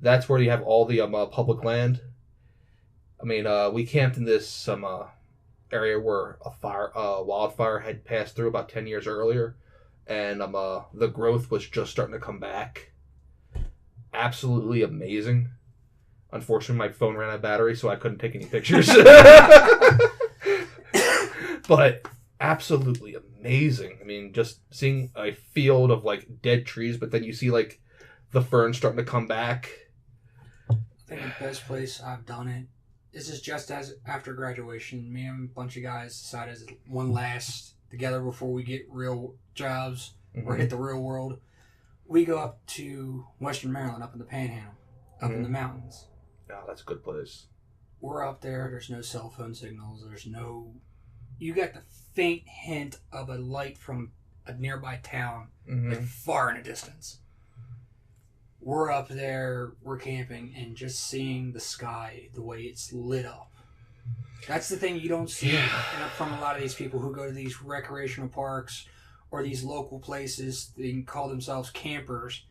That's where you have all the public land. I mean, we camped in this area where a wildfire had passed through about 10 years earlier, and the growth was just starting to come back. Absolutely amazing. Unfortunately, my phone ran out of battery, so I couldn't take any pictures. But absolutely amazing. I mean, just seeing a field of like dead trees, but then you see like the ferns starting to come back. I think the best place I've done it is just as after graduation, me and a bunch of guys decided one last together before we get real jobs or hit the real world. We go up to Western Maryland, up in the Panhandle, up in the mountains. Oh, that's a good place. We're up there. There's no cell phone signals. You got the faint hint of a light from a nearby town, like far in a distance. We're up there, we're camping, and just seeing the sky, the way it's lit up. That's the thing you don't see from a lot of these people who go to these recreational parks or these local places. They can call themselves campers.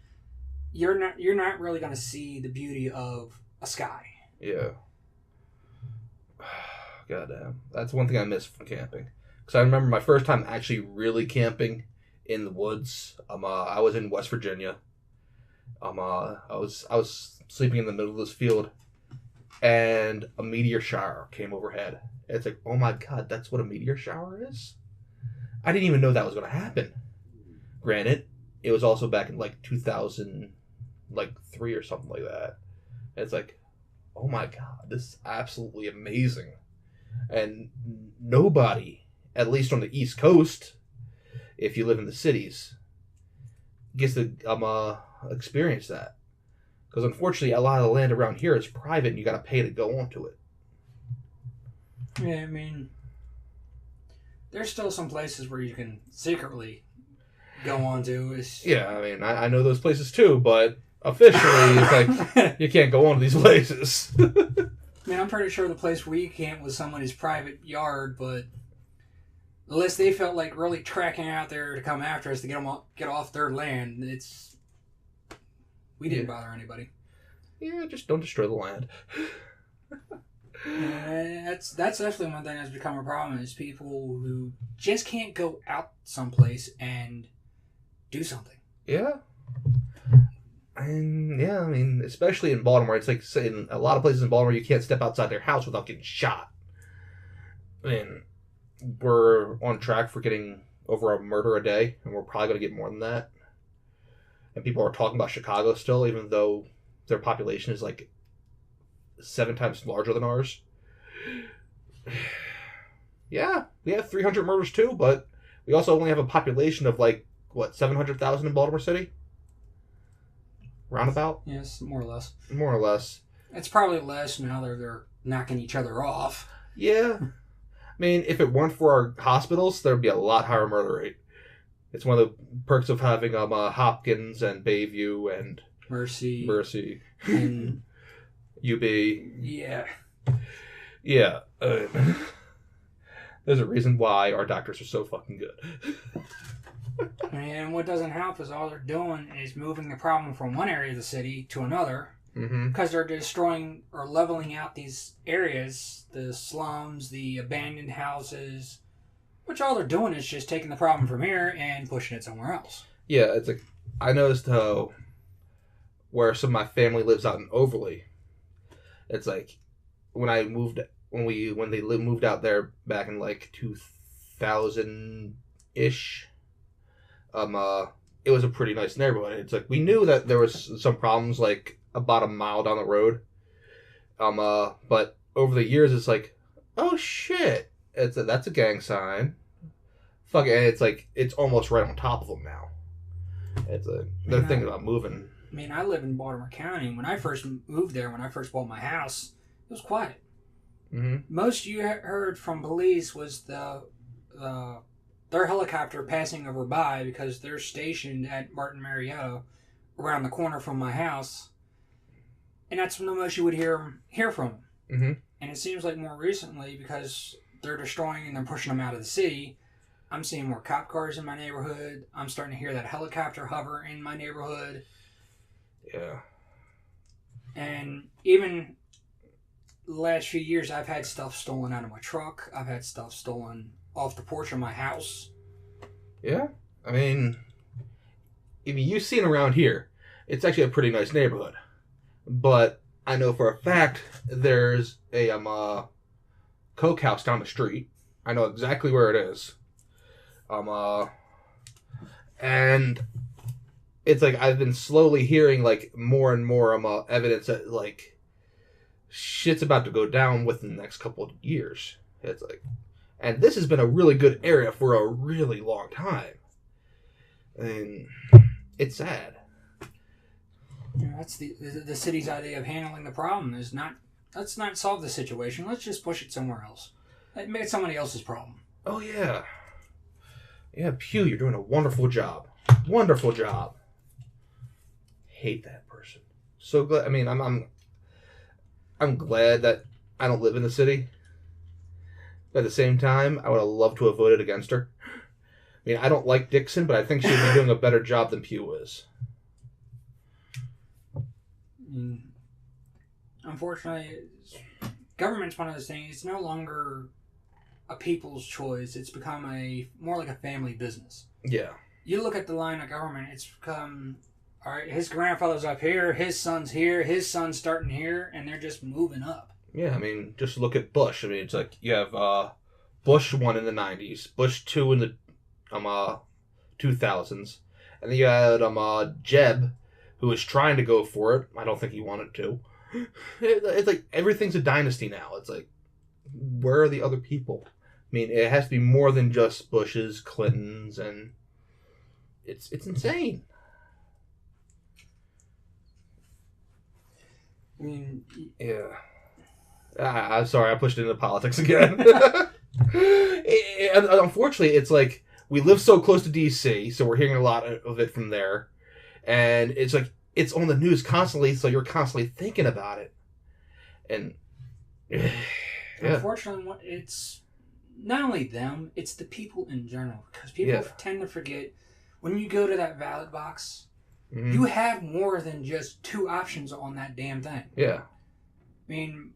You're not really going to see the beauty of a sky. Yeah. Goddamn. That's one thing I miss from camping. Because I remember my first time actually really camping in the woods. I was in West Virginia. I was sleeping in the middle of this field, and a meteor shower came overhead. And it's like, oh my god, that's what a meteor shower is? I didn't even know that was going to happen. Granted, it was also back in like 2003 or something like that. And it's like, oh my god, this is absolutely amazing. And nobody, at least on the East Coast, if you live in the cities, gets to experience that. Because unfortunately, a lot of the land around here is private, and you got to pay to go onto it. Yeah, I mean, there's still some places where you can secretly go onto. Yeah, I mean, I know those places too, but officially, it's like you can't go onto these places. I mean, I'm pretty sure the place we camped was somebody's private yard, but unless they felt like really tracking out there to come after us to get off their land, we didn't bother anybody. Yeah, just don't destroy the land. That's definitely one thing that's become a problem is people who just can't go out someplace and do something. Yeah. And yeah, I mean, especially in Baltimore, it's like in a lot of places in Baltimore, you can't step outside their house without getting shot. I mean, we're on track for getting over a murder a day, and we're probably going to get more than that. And people are talking about Chicago still, even though their population is like 7 times larger than ours. Yeah, we have 300 murders too, but we also only have a population of like, 700,000 in Baltimore City? Roundabout? Yes, more or less. More or less. It's probably less now they're knocking each other off. Yeah. I mean, if it weren't for our hospitals, there'd be a lot higher murder rate. It's one of the perks of having Hopkins and Bayview and Mercy and UB. Yeah. Yeah. There's a reason why our doctors are so fucking good. And what doesn't help is all they're doing is moving the problem from one area of the city to another. Because they're destroying or leveling out these areas, the slums, the abandoned houses, which all they're doing is just taking the problem from here and pushing it somewhere else. Yeah, it's like, I noticed how where some of my family lives out in Overley, it's like when they moved out there back in like 2000-ish, it was a pretty nice neighborhood. It's like we knew that there was some problems like about a mile down the road, but over the years it's like, oh shit, that's a gang sign. Fuck it, and it's like it's almost right on top of them now. They're thinking about moving. I mean, I live in Baltimore County. When I first moved there, when I first bought my house, it was quiet. Mm-hmm. Most you heard from police was their helicopter passing over by because they're stationed at Martin Marietta around the corner from my house. And that's when the most you would hear from them. Mm-hmm. And it seems like more recently, because they're destroying and they're pushing them out of the city, I'm seeing more cop cars in my neighborhood. I'm starting to hear that helicopter hover in my neighborhood. Yeah. And even the last few years, I've had stuff stolen out of my truck. I've had stuff stolen off the porch of my house. Yeah. I mean, you've seen around here, it's actually a pretty nice neighborhood. But I know for a fact there's a Coke house down the street. I know exactly where it is. And it's like I've been slowly hearing like more and more evidence that like shit's about to go down within the next couple of years. It's like, and this has been a really good area for a really long time. And it's sad. Yeah, that's the city's idea of handling the problem is not, let's not solve the situation. Let's just push it somewhere else. Make it somebody else's problem. Oh, yeah. Yeah, Pew, you're doing a wonderful job. Wonderful job. Hate that person. So glad. I mean, I'm glad that I don't live in the city. But at the same time, I would have loved to have voted against her. I mean, I don't like Dixon, but I think she'd be doing a better job than Pew is. Unfortunately, government's one of those things. It's no longer a people's choice. It's become more like a family business. Yeah. You look at the line of government, it's become, all right, his grandfather's up here, his son's here, his son's starting here, and they're just moving up. Yeah, I mean, just look at Bush. I mean, it's like you have Bush 1 in the 90s, Bush 2 in the 2000s, And then you had Jeb, who was trying to go for it. I don't think he wanted to. It's like everything's a dynasty now. It's like, where are the other people? I mean, it has to be more than just Bushes, Clintons, and it's insane. I mean, yeah. I'm sorry, I pushed into politics again. Unfortunately, it's like we live so close to DC, so we're hearing a lot of it from there, and it's like it's on the news constantly, so you're constantly thinking about it. And yeah. Unfortunately, it's not only them; it's the people in general, because people tend to forget when you go to that ballot box. Mm-hmm. You have more than just 2 options on that damn thing. Yeah. I mean,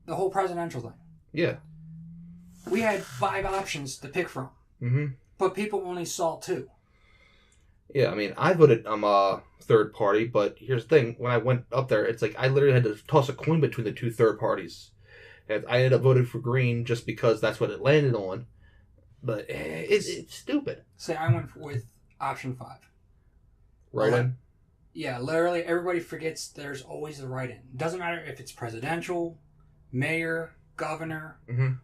the whole presidential thing. Yeah. We had 5 options to pick from. Mm-hmm. But people only saw 2. Yeah, I mean, I voted third party, but here's the thing. When I went up there, it's like I literally had to toss a coin between the 2 third parties. And I ended up voting for Green just because that's what it landed on. But it's stupid. Say I went with option 5. Write-in? Yeah, literally everybody forgets there's always the write-in. Doesn't matter if it's presidential, mayor, governor,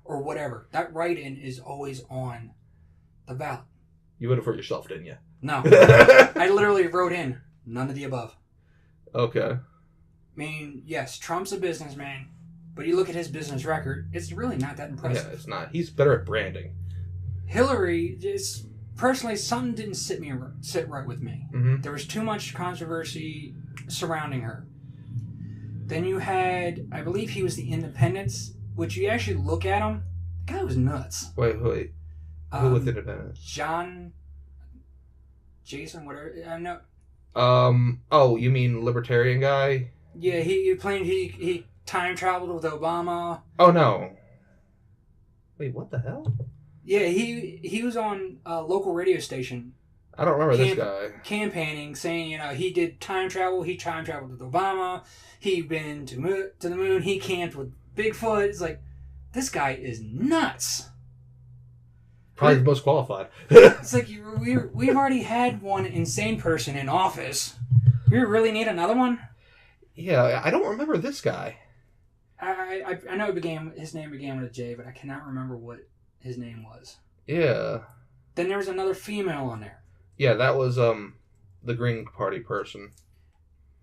or whatever. That write-in is always on the ballot. You voted for yourself, didn't you? No. I literally wrote in none of the above. Okay. I mean, yes, Trump's a businessman, but you look at his business record, it's really not that impressive. Yeah, it's not. He's better at branding. Hillary is... Personally, something didn't sit right with me. Mm-hmm. There was too much controversy surrounding her. Then you had, I believe he was the Independents, which you actually look at him, the guy was nuts. Wait. Who was Independents? Jason, whatever. I know. Oh, you mean libertarian guy? Yeah, he claimed he time traveled with Obama. Oh no. Wait, what the hell? Yeah, he was on a local radio station. I don't remember this guy. Campaigning, saying, he did time travel. He time traveled with Obama. He'd been to the moon. He camped with Bigfoot. It's like, this guy is nuts. Probably the most qualified. It's like, we've already had one insane person in office. You really need another one? Yeah, I don't remember this guy. I know his name began with a J, but I cannot remember what his name was. Yeah. Then there was another female on there. Yeah, that was the Green Party person.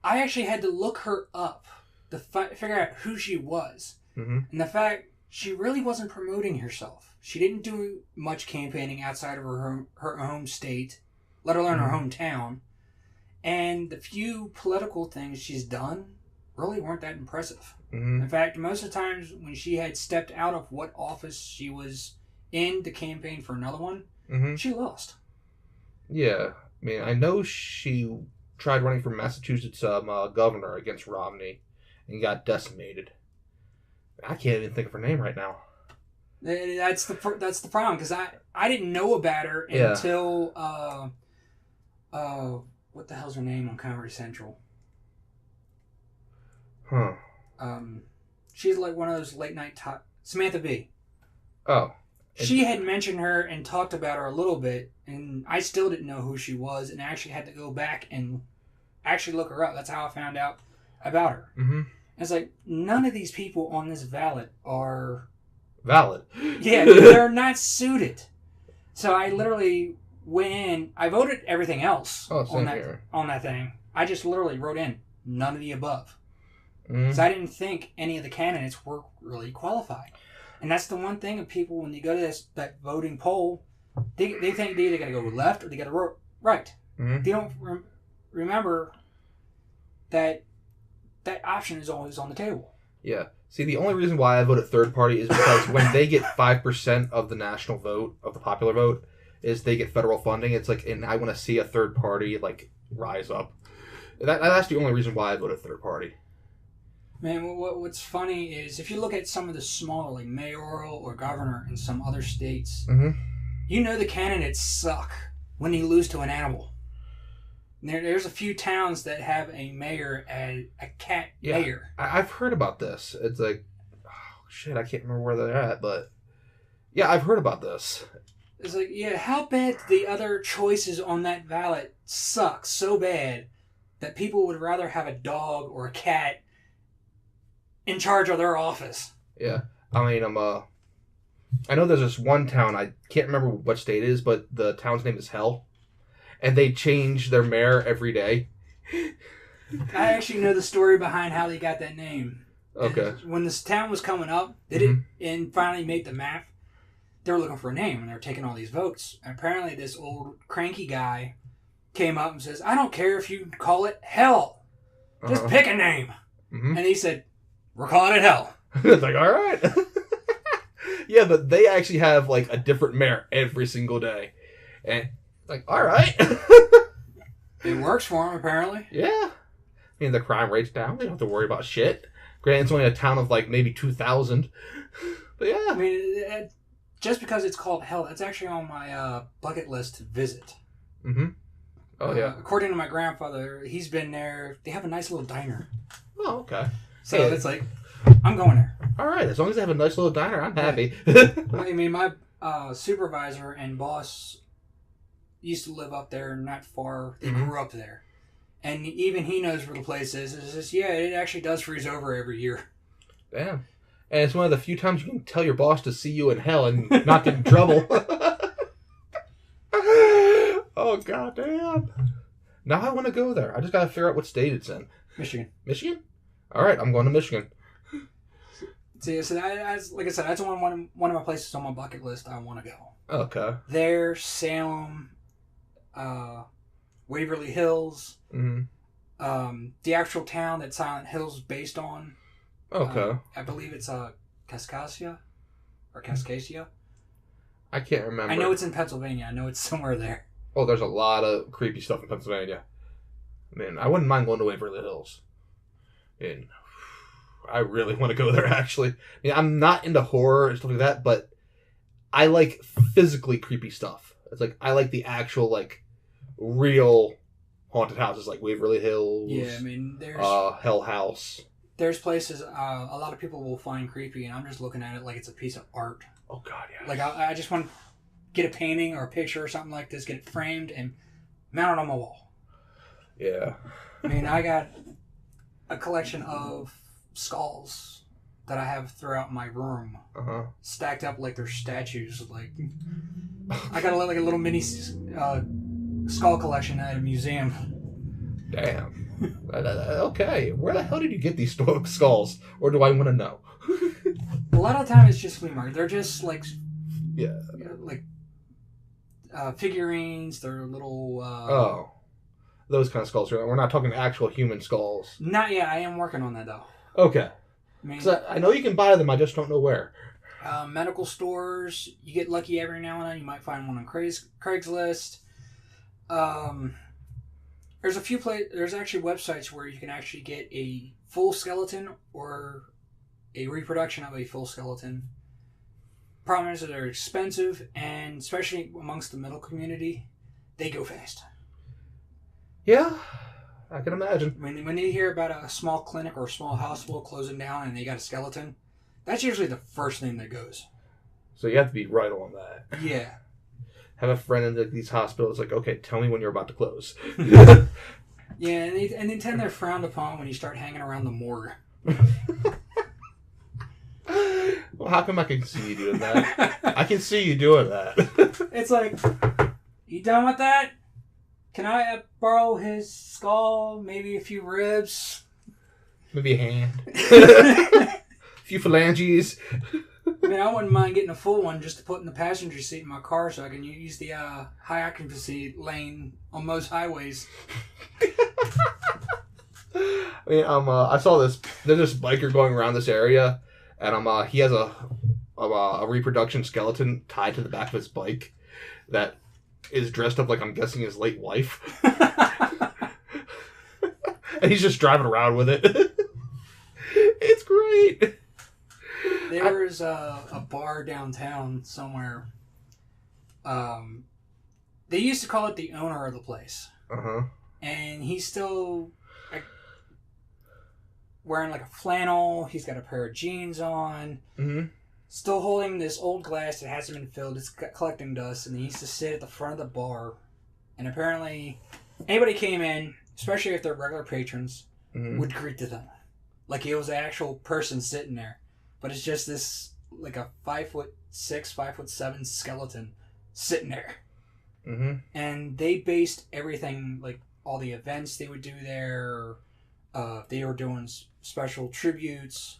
I actually had to look her up to figure out who she was. Mm-hmm. And the fact she really wasn't promoting herself. She didn't do much campaigning outside of her home state, let alone her hometown. And the few political things she's done really weren't that impressive. Mm-hmm. In fact, most of the times when she had stepped out of what office she was in to campaign for another one, she lost. Yeah. I mean, I know she tried running for Massachusetts governor against Romney and got decimated. I can't even think of her name right now. That's the problem, because I didn't know about her until what the hell's her name on Comedy Central? Huh. She's like one of those late night Samantha Bee. Oh. She had mentioned her and talked about her a little bit, and I still didn't know who she was, and I actually had to go back and actually look her up. That's how I found out about her. Mm-hmm. It's like, none of these people on this ballot are... valid. Yeah, they're not suited. So I literally went in, I voted everything else on that thing. I just literally wrote in none of the above. Because I didn't think any of the candidates were really qualified. And that's the one thing of people, when you go to that voting poll, they think they either got to go left or they got to go right. Mm-hmm. They don't remember that option is always on the table. Yeah. See, the only reason why I voted third party is because when they get 5% of the national vote, of the popular vote, is they get federal funding. It's like, and I want to see a third party, like, rise up. That's the only reason why I voted third party. Man, what's funny is if you look at some of the smaller, like mayoral or governor in some other states, you know the candidates suck when you lose to an animal. There's a few towns that have a mayor and a cat mayor. I've heard about this. It's like, oh, shit, I can't remember where they're at, but yeah, I've heard about this. It's like, yeah, how bad the other choices on that ballot suck so bad that people would rather have a dog or a cat in charge of their office. Yeah. I mean, I know there's this one town, I can't remember what state it is, but the town's name is Hell. And they change their mayor every day. I actually know the story behind how they got that name. Okay. And when this town was coming up, they did and finally made the map. They were looking for a name, and they were taking all these votes. And apparently this old cranky guy came up and says, I don't care if you call it Hell. Just pick a name. And he said, we're calling it Hell. It's like, all right. Yeah, but they actually have, like, a different mayor every single day. And, like, all right. It works for them, apparently. Yeah. I mean, the crime rate's down. They don't have to worry about shit. Granted, it's only a town of, like, maybe 2,000. But, yeah. I mean, just because it's called Hell, that's actually on my bucket list to visit. Oh, yeah. According to my grandfather, he's been there. They have a nice little diner. Oh, okay. So it's like, I'm going there. All right. As long as they have a nice little diner, I'm happy. I mean, my supervisor and boss used to live up there, not far. They grew up there. And even he knows where the place is. It's just, yeah, it actually does freeze over every year. Damn. And it's one of the few times you can tell your boss to see you in hell and not get in trouble. Oh, goddamn. Now I want to go there. I just got to figure out what state it's in. Michigan. Michigan? All right, I'm going to Michigan. See, so like I said, that's one of my places on my bucket list I want to go. Okay. There, Salem, Waverly Hills, the actual town that Silent Hill's based on. Okay. I believe it's Kaskaskia or Kaskaskia. I can't remember. I know it's in Pennsylvania. I know it's somewhere there. Oh, there's a lot of creepy stuff in Pennsylvania. I mean, I wouldn't mind going to Waverly Hills. And I really want to go there, actually. I mean, I'm not into horror and stuff like that, but I like physically creepy stuff. It's like, I like the actual, like, real haunted houses, like Waverly Hills. Yeah, I mean, there's... Hell House. There's places a lot of people will find creepy, and I'm just looking at it like it's a piece of art. Oh, God, yeah. Like, I just want to get a painting or a picture or something like this, get it framed, and mount it on my wall. Yeah. I mean, I got a collection of skulls that I have throughout my room, stacked up like they're statues. Like, I got like a little mini skull collection at a museum. Damn. Okay, where the hell did you get these skulls? Or do I want to know? A lot of the time it's just flea market. They're just like, yeah, like figurines. They're little. Those kind of skulls. We're not talking actual human skulls. Not yet. I am working on that though. Okay. I mean, I know you can buy them. I just don't know where. Medical stores. You get lucky every now and then. You might find one on Craigslist. There's a few There's actually websites where you can actually get a full skeleton or a reproduction of a full skeleton. Problem is that they're expensive, and especially amongst the middle community, they go fast. Yeah, I can imagine. When you hear about a small clinic or a small hospital closing down and they got a skeleton, that's usually the first thing that goes. So you have to be right on that. Yeah. Have a friend in these hospitals, like, okay, tell me when you're about to close. Yeah, and they tend they're frowned upon when you start hanging around the morgue. Well, how come I can see you doing that? I can see you doing that. It's like, you done with that? Can I borrow his skull? Maybe a few ribs? Maybe a hand. A few phalanges. I mean, I wouldn't mind getting a full one just to put in the passenger seat in my car so I can use the high occupancy lane on most highways. I mean, I saw this. There's this biker going around this area, and he has a reproduction skeleton tied to the back of his bike that is dressed up like, I'm guessing, his late wife. And he's just driving around with it. It's great. There was a bar downtown somewhere. They used to call it the owner of the place. And he's still wearing like a flannel. He's got a pair of jeans on. still holding this old glass that hasn't been filled. It's collecting dust, and he used to sit at the front of the bar. And apparently, anybody came in, especially if they're regular patrons, would greet to them. Like it was an actual person sitting there. But it's just this, like a 5'6", 5'7" skeleton sitting there. Mm-hmm. And they based everything, like all the events they would do there, they were doing special tributes.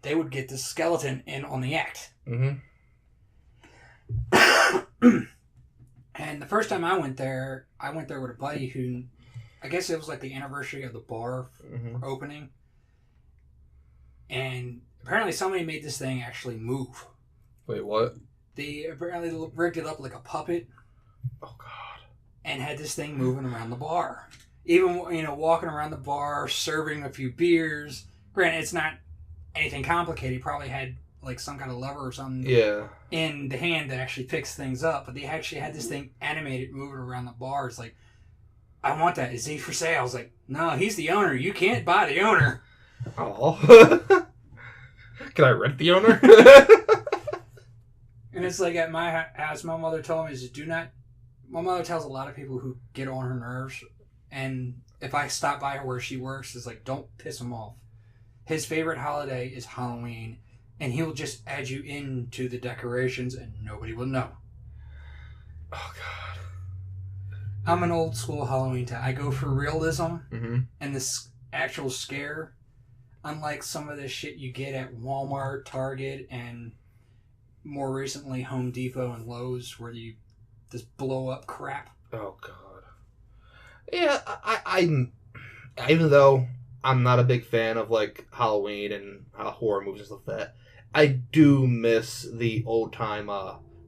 They would get this skeleton in on the act. Mm-hmm. And the first time I went there with a buddy who, I guess it was like the anniversary of the bar opening. And apparently somebody made this thing actually move. Wait, what? They apparently rigged it up like a puppet. Oh, God. And had this thing moving around the bar. Even, walking around the bar, serving a few beers. Granted, it's not anything complicated. He probably had, like, some kind of lever or something in the hand that actually picks things up. But they actually had this thing animated, moving around the bar. It's like, I want that. Is he for sale? I was like, no, he's the owner. You can't buy the owner. Oh. Can I rent the owner? And it's like at my house, my mother told me, my mother tells a lot of people who get on her nerves, and if I stop by her where she works, it's like, don't piss him off. His favorite holiday is Halloween, and he'll just add you into the decorations and nobody will know. Oh, God. I'm an old school Halloween type. I go for realism and this actual scare, unlike some of the shit you get at Walmart, Target, and more recently Home Depot and Lowe's, where you this blow up crap. Oh, God. Yeah, I even though I'm not a big fan of like Halloween and horror movies and stuff like that, I do miss the old time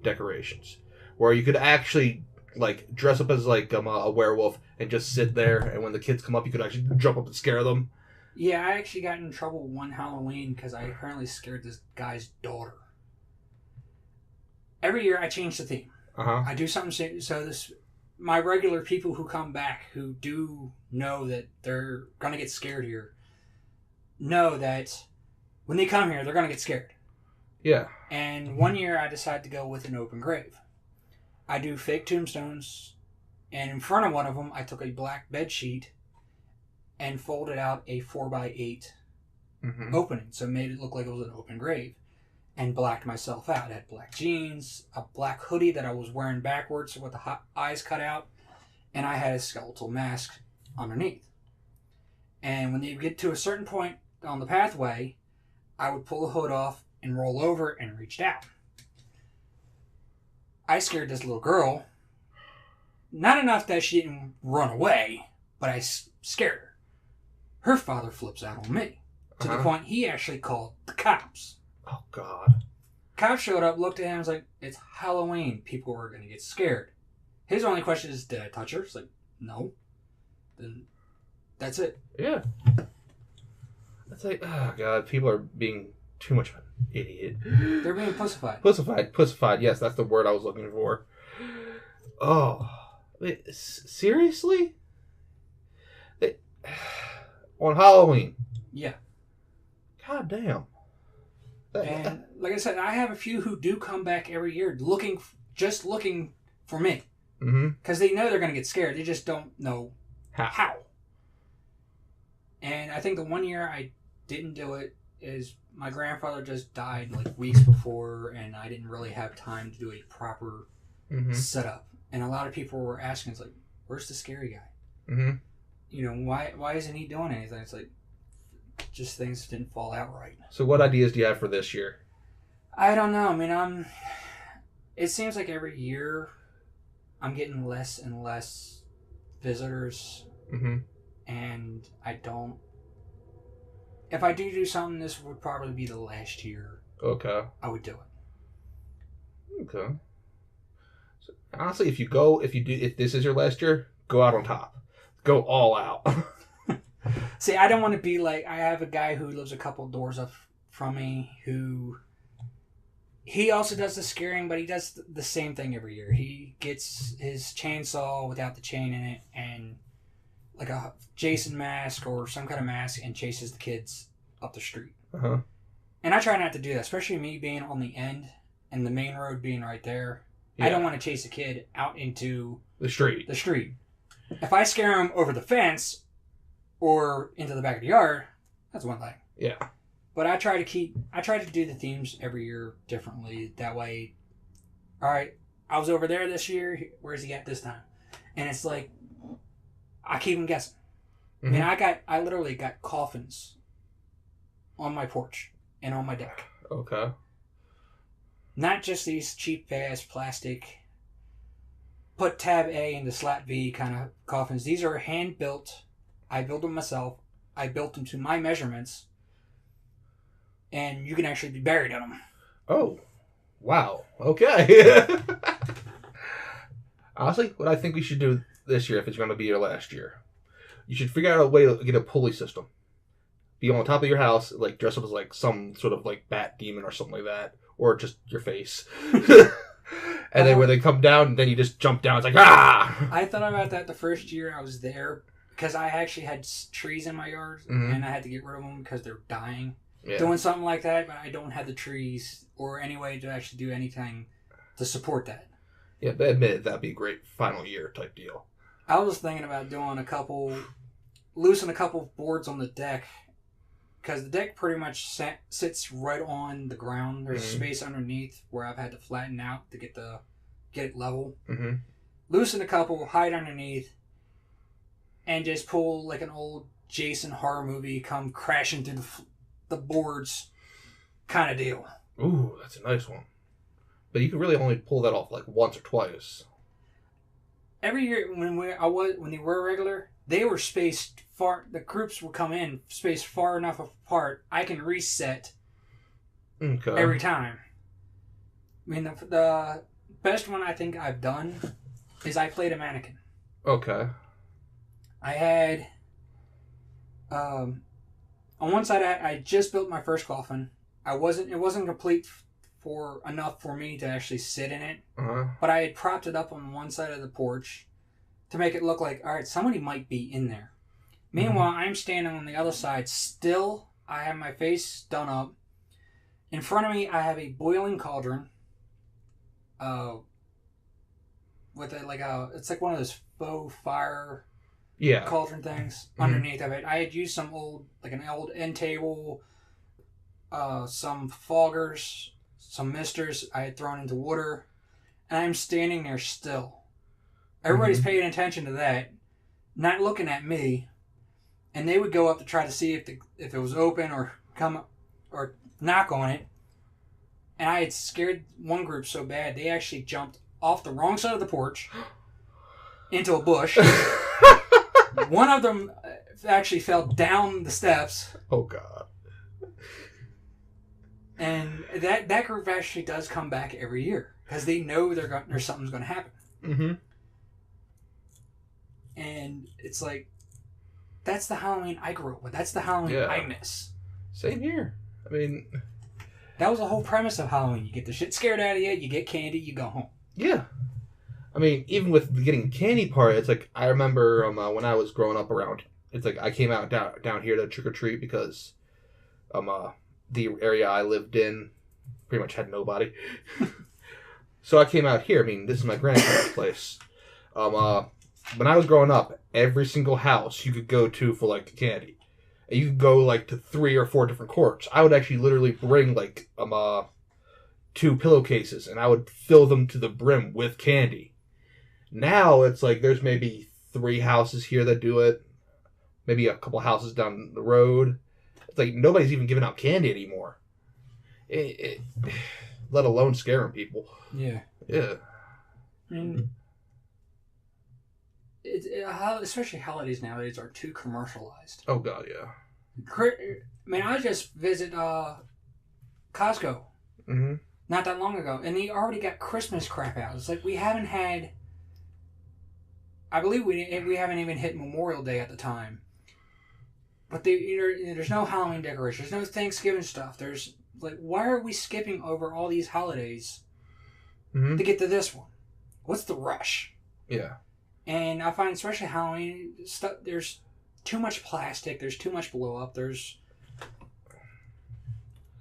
decorations where you could actually like dress up as like a werewolf and just sit there, and when the kids come up, you could actually jump up and scare them. Yeah, I actually got in trouble one Halloween because I apparently scared this guy's daughter. Every year I change the theme. I do something so my regular people who come back who do know that they're gonna get scared here know that when they come here they're gonna get scared. Yeah. And one year I decided to go with an open grave. I do fake tombstones, and in front of one of them I took a black bed sheet and folded out a 4x8 opening, so it made it look like it was an open grave. And blacked myself out. I had black jeans, a black hoodie that I was wearing backwards with the eyes cut out, and I had a skeletal mask underneath. And when you get to a certain point on the pathway, I would pull the hood off and roll over and reach down. I scared this little girl. Not enough that she didn't run away, but I scared her. Her father flips out on me. To the point he actually called the cops. Oh, God. Cops showed up, looked at him, and was like, it's Halloween. People are going to get scared. His only question is, did I touch her? It's like, no. Then that's it. Yeah. It's like, oh, God, people are being too much of an idiot. They're being pussified. Pussified, yes, that's the word I was looking for. Oh. Wait, seriously? On Halloween? Yeah. God damn. And like I said, I have a few who do come back every year looking for me. Because they know they're going to get scared. They just don't know how. And I think the one year I didn't do it is my grandfather just died like weeks before, and I didn't really have time to do a proper setup. And a lot of people were asking, it's like, where's the scary guy? Why isn't he doing anything? It's like, just things didn't fall out right. So what ideas do you have for this year? I don't know. I mean, it seems like every year I'm getting less and less visitors. And I don't... If I do something, this would probably be the last year. Okay. I would do it. Okay. So honestly, if this is your last year, go out on top. Go all out. See, I don't want to be like... I have a guy who lives a couple doors up from me who... He also does the scaring, but he does the same thing every year. He gets his chainsaw without the chain in it and like a Jason mask or some kind of mask and chases the kids up the street. And I try not to do that, especially me being on the end and the main road being right there. Yeah. I don't want to chase a kid out into the street. If I scare him over the fence or into the back of the yard, that's one thing. Yeah. But I try to do the themes every year differently. That way, all right, I was over there this year. Where's he at this time? And it's like, I keep him guessing. Mm-hmm. I mean, I literally got coffins on my porch and on my deck. Okay. Not just these cheap ass plastic, put tab A into slat V kind of coffins. These are hand built. I built them myself. I built them to my measurements. And you can actually be buried in them. Oh. Wow. Okay. Honestly, what I think we should do this year, if it's going to be your last year, you should figure out a way to get a pulley system. Be on top of your house, like dress up as like some sort of like bat demon or something like that. Or just your face. And then when they come down, then you just jump down. It's like, ah! I thought about that the first year I was there. Because I actually had trees in my yard. Mm-hmm. And I had to get rid of them because they're dying. Yeah. Doing something like that, but I don't have the trees or any way to actually do anything to support that. Yeah, but admit it, that'd be a great final year type deal. I was thinking about doing loosen a couple boards on the deck, because the deck pretty much sits right on the ground. There's mm-hmm. space underneath where I've had to flatten out to get it level. Mm-hmm. Loosen a couple, hide underneath, and just pull like an old Jason horror movie, come crashing through the boards kind of deal. Ooh, that's a nice one. But you can really only pull that off like once or twice. Every year when they were regular, they were spaced far. The groups would come in spaced far enough apart. I can reset every time. I mean, the best one I think I've done is I played a mannequin. Okay. I had on one side I just built my first coffin. It wasn't complete enough for me to actually sit in it. Uh-huh. But I had propped it up on one side of the porch to make it look like, all right, somebody might be in there. Meanwhile, mm-hmm. I'm standing on the other side still. I have my face done up. In front of me, I have a boiling cauldron. With it's like one of those faux fire cauldron things mm-hmm. underneath of it. I had used an old end table, some foggers, some misters I had thrown into water, and I'm standing there still. Everybody's mm-hmm. paying attention to that, not looking at me, and they would go up to try to see if it was open or come or knock on it. And I had scared one group so bad they actually jumped off the wrong side of the porch into a bush. One of them actually fell down the steps. Oh God. And that group actually does come back every year because they know there's something's going to happen. Mm-hmm. And it's like, that's the Halloween I grew up with. That's the Halloween I miss. Same here. I mean, that was the whole premise of Halloween. You get the shit scared out of you, you get candy, you go home. Yeah. I mean, even with the getting candy part, it's like, I remember when I was growing up around, it's like I came out down here to trick-or-treat because the area I lived in pretty much had nobody. So I came out here. I mean, this is my grandparents' place. When I was growing up, every single house you could go to for like candy. And you could go like to 3 or 4 different courts. I would actually literally bring like 2 pillowcases and I would fill them to the brim with candy. Now it's like there's maybe 3 houses here that do it. Maybe a couple houses down the road. It's like nobody's even giving out candy anymore. Let alone scaring people. Yeah. Yeah. And especially holidays nowadays are too commercialized. Oh God, yeah. I mean, I just visited Costco not that long ago, and they already got Christmas crap out. It's like we haven't had. I believe we haven't even hit Memorial Day at the time. But there's no Halloween decorations, there's no Thanksgiving stuff. There's like, why are we skipping over all these holidays to get to this one? What's the rush? Yeah. And I find especially Halloween stuff, there's too much plastic, there's too much blow up,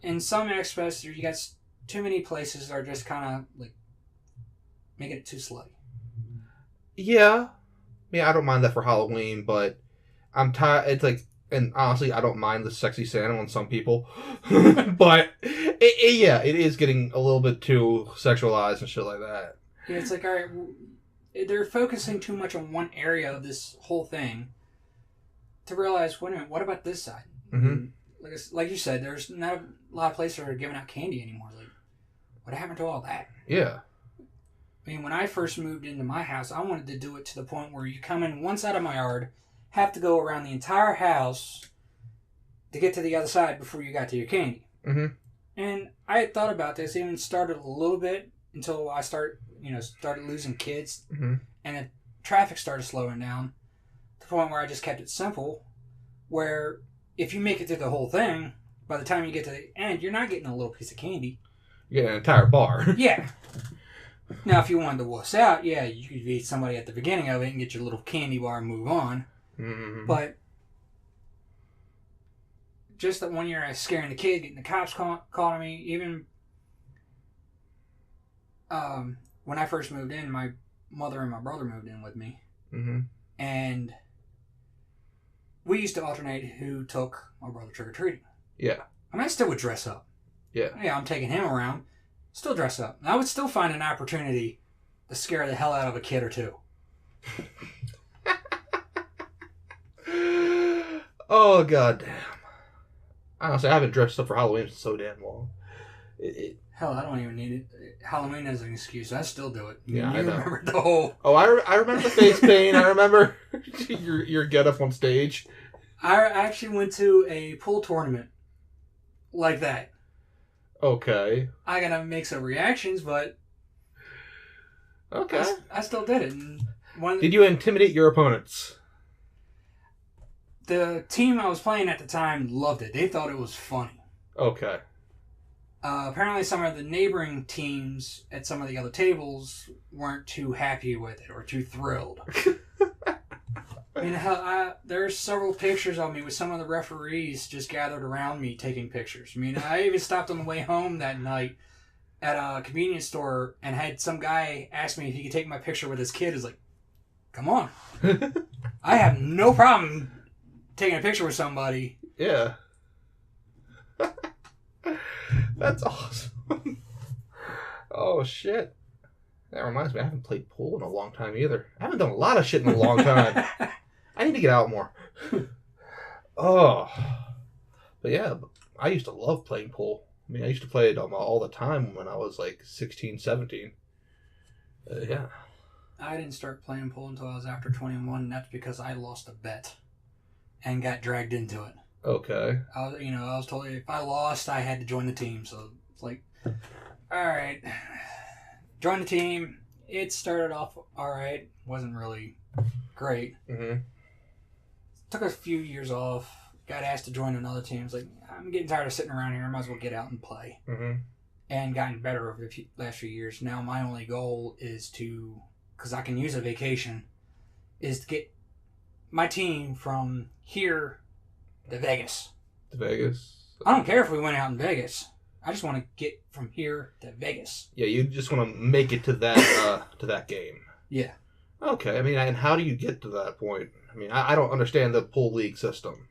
in some aspects, you got too many places that are just kind of like making it too slutty. Yeah. Yeah, I don't mind that for Halloween, but I'm tired. It's like, and honestly, I don't mind the sexy Santa on some people, but yeah, it is getting a little bit too sexualized and shit like that. Yeah, it's like, all right, they're focusing too much on one area of this whole thing to realize, wait a minute, what about this side? Mm-hmm. Like you said, there's not a lot of places that are giving out candy anymore. Like, what happened to all that? Yeah. I mean, when I first moved into my house, I wanted to do it to the point where you come in one side of my yard, have to go around the entire house to get to the other side before you got to your candy. Mm-hmm. And I had thought about this, even started a little bit until I started losing kids, Mm-hmm. and the traffic started slowing down to the point where I just kept it simple, where if you make it through the whole thing, by the time you get to the end, you're not getting a little piece of candy. You get an entire bar. Yeah. Now, if you wanted to wuss out, yeah, you could beat somebody at the beginning of it and get your little candy bar and move on. Mm-hmm. But just that one year I was scaring the kid, getting the cops calling me. Even when I first moved in, my mother and my brother moved in with me. Mm-hmm. And we used to alternate who took my brother trick-or-treating. Yeah. And I still would dress up. Yeah. Yeah, I'm taking him around. Still dress up. And I would still find an opportunity to scare the hell out of a kid or two. Oh, goddamn. Honestly, I haven't dressed up for Halloween in so damn long. Hell, I don't even need it. Halloween as an excuse. I still do it. Yeah, you I know. remember the whole... Oh, I remember the face paint. I remember your get-up on stage. I actually went to a pool tournament like that. Okay. I got a mix of reactions, but Okay. I still did it. And Did you intimidate your opponents? The team I was playing at the time loved it. They thought it was funny. Okay. Apparently, some of the neighboring teams at some of the other tables weren't too happy with it or too thrilled. I mean, hell, there's several pictures of me with some of the referees just gathered around me taking pictures. I mean, I even stopped on the way home that night at a convenience store and had some guy ask me if he could take my picture with his kid. He's like, come on. I have no problem taking a picture with somebody. Yeah. That's awesome. Oh, shit. That reminds me, I haven't played pool in a long time either. I haven't done a lot of shit in a long time. I need to get out more. Oh. But yeah, I used to love playing pool. I mean, I used to play it all the time when I was like 16, 17. Yeah. I didn't start playing pool until I was after 21, and that's because I lost a bet and got dragged into it. Okay. I was told if I lost, I had to join the team. So it's like, all right, join the team. It started off all right. Wasn't really great. Mm-hmm. Took a few years off. Got asked to join another team. It's like, I'm getting tired of sitting around here. I might as well get out and play. Mm-hmm. And gotten better over the last few years. Now my only goal is to, because I can use a vacation, is to get my team from here to Vegas. To Vegas? I don't care if we went out in Vegas. I just want to get from here to Vegas. Yeah, you just want to make it to that game. Yeah. Okay, I mean, and how do you get to that point? I mean, I don't understand the pool league system.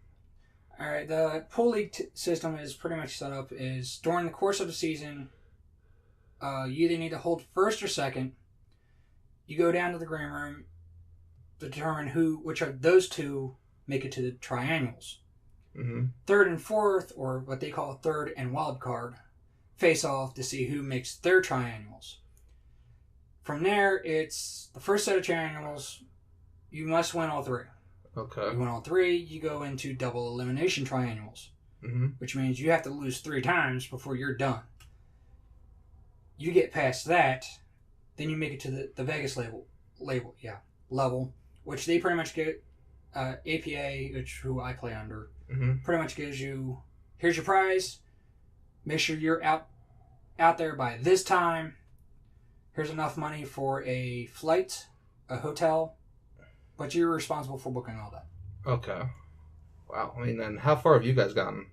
All right, the pool league system is pretty much set up is during the course of the season, you either need to hold first or second. You go down to the green room to determine which of those two make it to the triannuals. Mm-hmm. Third and fourth, or what they call third and wild card, face off to see who makes their triannuals. From there, it's the first set of triannuals. You must win all three. Okay. You win all three, you go into double elimination triannuals, Mm-hmm. which means you have to lose 3 times before you're done. You get past that, then you make it to the Vegas level, which they pretty much get APA, who I play under, Mm-hmm. pretty much gives you, here's your prize, make sure you're out there by this time, here's enough money for a flight, a hotel, but you're responsible for booking all that. Okay. Wow. I mean, then how far have you guys gotten?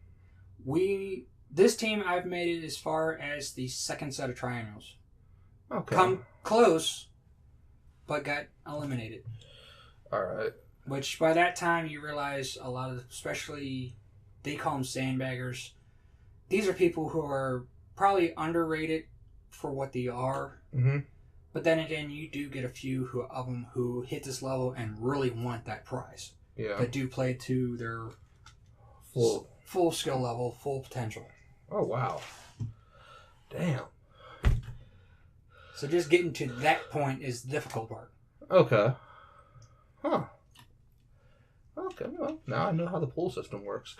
We This team, I've made it as far as the second set of triangles. Okay. Come close, but got eliminated. All right. Which by that time you realize a lot of, especially, they call them sandbaggers. These are people who are probably underrated for what they are. Mm-hmm. But then again, you do get a few of them who hit this level and really want that prize. Yeah. That do play to their full skill level, full potential. Oh, wow. Damn. So just getting to that point is the difficult part. Okay. Huh. Okay, well, now I know how the pool system works.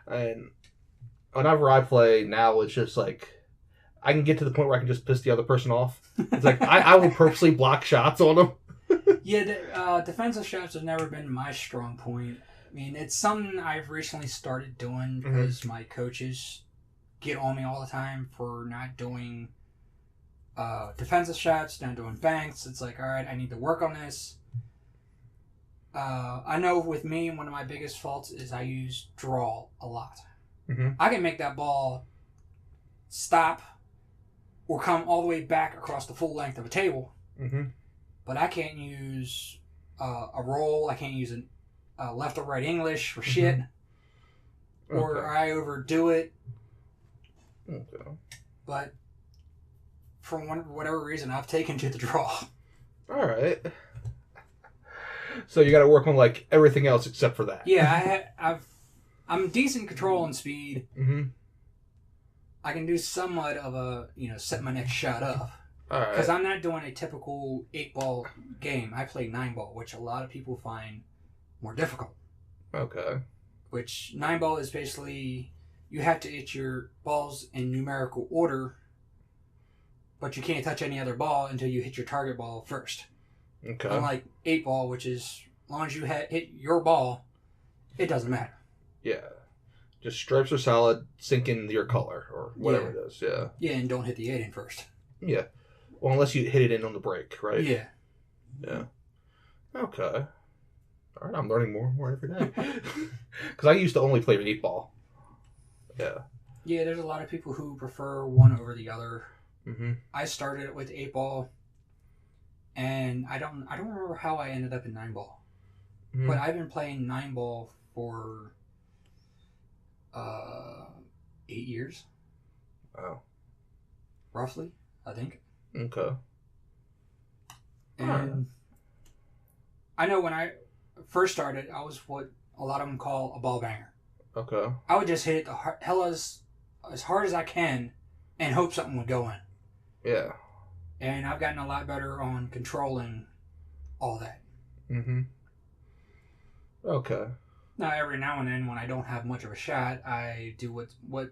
And whenever I play now, it's just like, I can get to the point where I can just piss the other person off. It's like, I will purposely block shots on them. Yeah, defensive shots have never been my strong point. I mean, it's something I've recently started doing because my coaches get on me all the time for not doing defensive shots, not doing banks. It's like, all right, I need to work on this. I know with me, one of my biggest faults is I use draw a lot. Mm-hmm. I can make that ball stop or come all the way back across the full length of a table, but I can't use a roll. I can't use a left or right English for shit, or I overdo it. Okay. But for whatever reason, I've taken to the draw. All right. So you got to work on like everything else except for that. Yeah, I'm decent control and speed. Mm-hmm. I can do somewhat of a set my next shot up. All right. Because I'm not doing a typical 8-ball game. I play 9-ball, which a lot of people find more difficult. Okay. Which 9-ball is basically you have to hit your balls in numerical order, but you can't touch any other ball until you hit your target ball first. Okay. Unlike 8-ball, which is as long as you hit your ball, it doesn't matter. Yeah. Just stripes are solid, sink in your color or whatever it is. Yeah. Yeah, and don't hit the 8 in first. Yeah. Well, unless you hit it in on the break, right? Yeah. Yeah. Okay. All right, I'm learning more and more every day. Because I used to only play 8-ball. Yeah. Yeah, there's a lot of people who prefer one over the other. Mm-hmm. I started it with 8-ball, and I don't remember how I ended up in 9-ball. Mm-hmm. But I've been playing 9-ball for 8 years. Wow. Roughly, I think. Okay. And I know when I first started, I was what a lot of them call a ball banger. Okay. I would just hit it the hell as hard as I can and hope something would go in. Yeah. And I've gotten a lot better on controlling all that. Mm-hmm. Okay. Now, every now and then, when I don't have much of a shot, I do what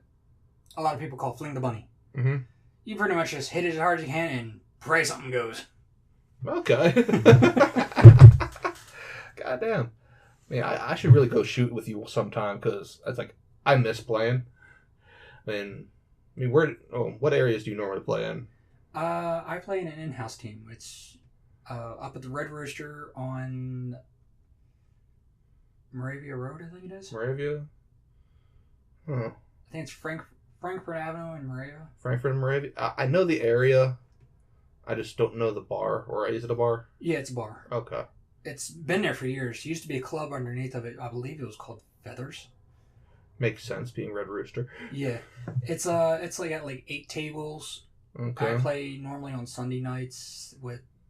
a lot of people call fling the bunny. Mm-hmm. You pretty much just hit it as hard as you can and pray something goes. Okay. Goddamn. I mean, I should really go shoot with you sometime because it's like I miss playing. I mean, what areas do you normally play in? I play in an in-house team. It's up at the Red Rooster on Moravia Road, I think it is. Moravia? Huh. I think it's Frankfurt Avenue in Moravia. Frankfurt and Moravia? I know the area. I just don't know the bar. Or is it a bar? Yeah, it's a bar. Okay. It's been there for years. It used to be a club underneath of it. I believe it was called Feathers. Makes sense, being Red Rooster. Yeah. It's like at 8 tables. Okay. I play normally on Sunday nights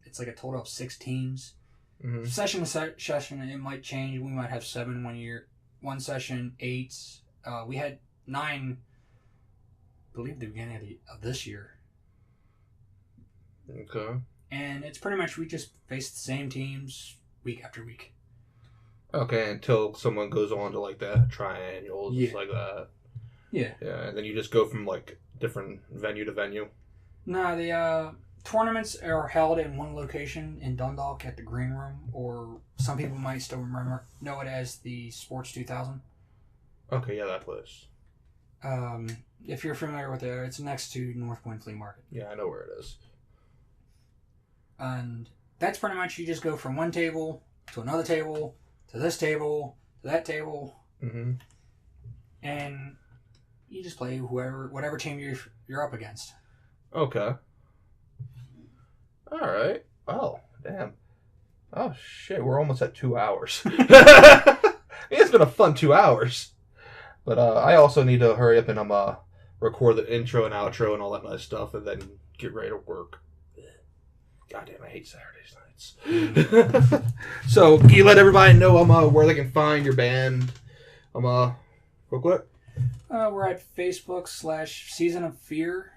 it's like a total of 6 teams. Mm-hmm. Session to session, it might change. We might have 7 one year. One session, 8. We had 9, I believe, the beginning of this year. Okay. And it's pretty much we just face the same teams week after week. Okay, until someone goes on to the triannuals, just like that. Yeah. Yeah, and then you just go from different venue to venue. No, the tournaments are held in one location in Dundalk at the Green Room, or some people might still know it as the Sports 2000. Okay, yeah, that place. If you're familiar with it, it's next to North Point Flea Market. Yeah, I know where it is. And that's pretty much you just go from one table to another table to this table to that table. Mm-hmm. And You just play whatever team you're up against. Okay. All right. Oh, damn. Oh, shit. We're almost at 2 hours. It's been a fun 2 hours. But I also need to hurry up and record the intro and outro and all that nice stuff and then get ready to work. Goddamn, I hate Saturdays nights. So, can you let everybody know where they can find your band? Real quick. We're at Facebook /Season of Fear.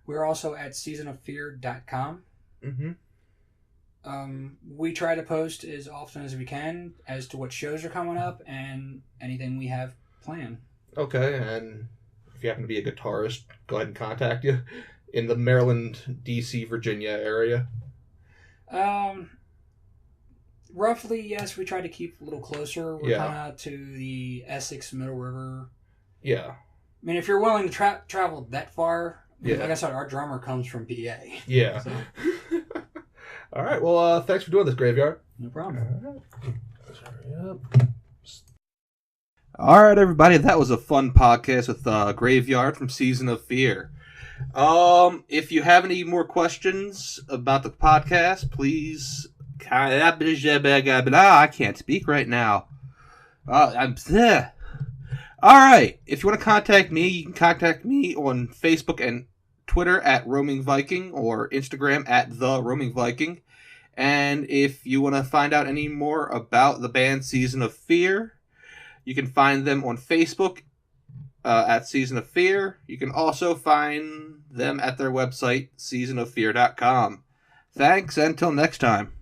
We're also at seasonoffear.com. Mm-hmm. We try to post as often as we can as to what shows are coming up and anything we have planned. Okay, and if you happen to be a guitarist, go ahead and contact you in the Maryland, D.C., Virginia area. Roughly, yes. We try to keep a little closer. We're Yeah. kind of to the Essex Middle River. Yeah. I mean, if you're willing to travel that far, Yeah. like I said, our drummer comes from PA. Yeah. So, All right, well, thanks for doing this, Graveyard. no problem. All right, everybody, that was a fun podcast with Graveyard from Season of Fear. If you have any more questions about the podcast, please. I can't speak right now. All right, if you want to contact me, you can contact me on Facebook and Twitter at Roaming Viking or Instagram at The Roaming Viking. And if you want to find out any more about the band Season of Fear, you can find them on Facebook at Season of Fear. You can also find them at their website, seasonoffear.com. Thanks, and until next time.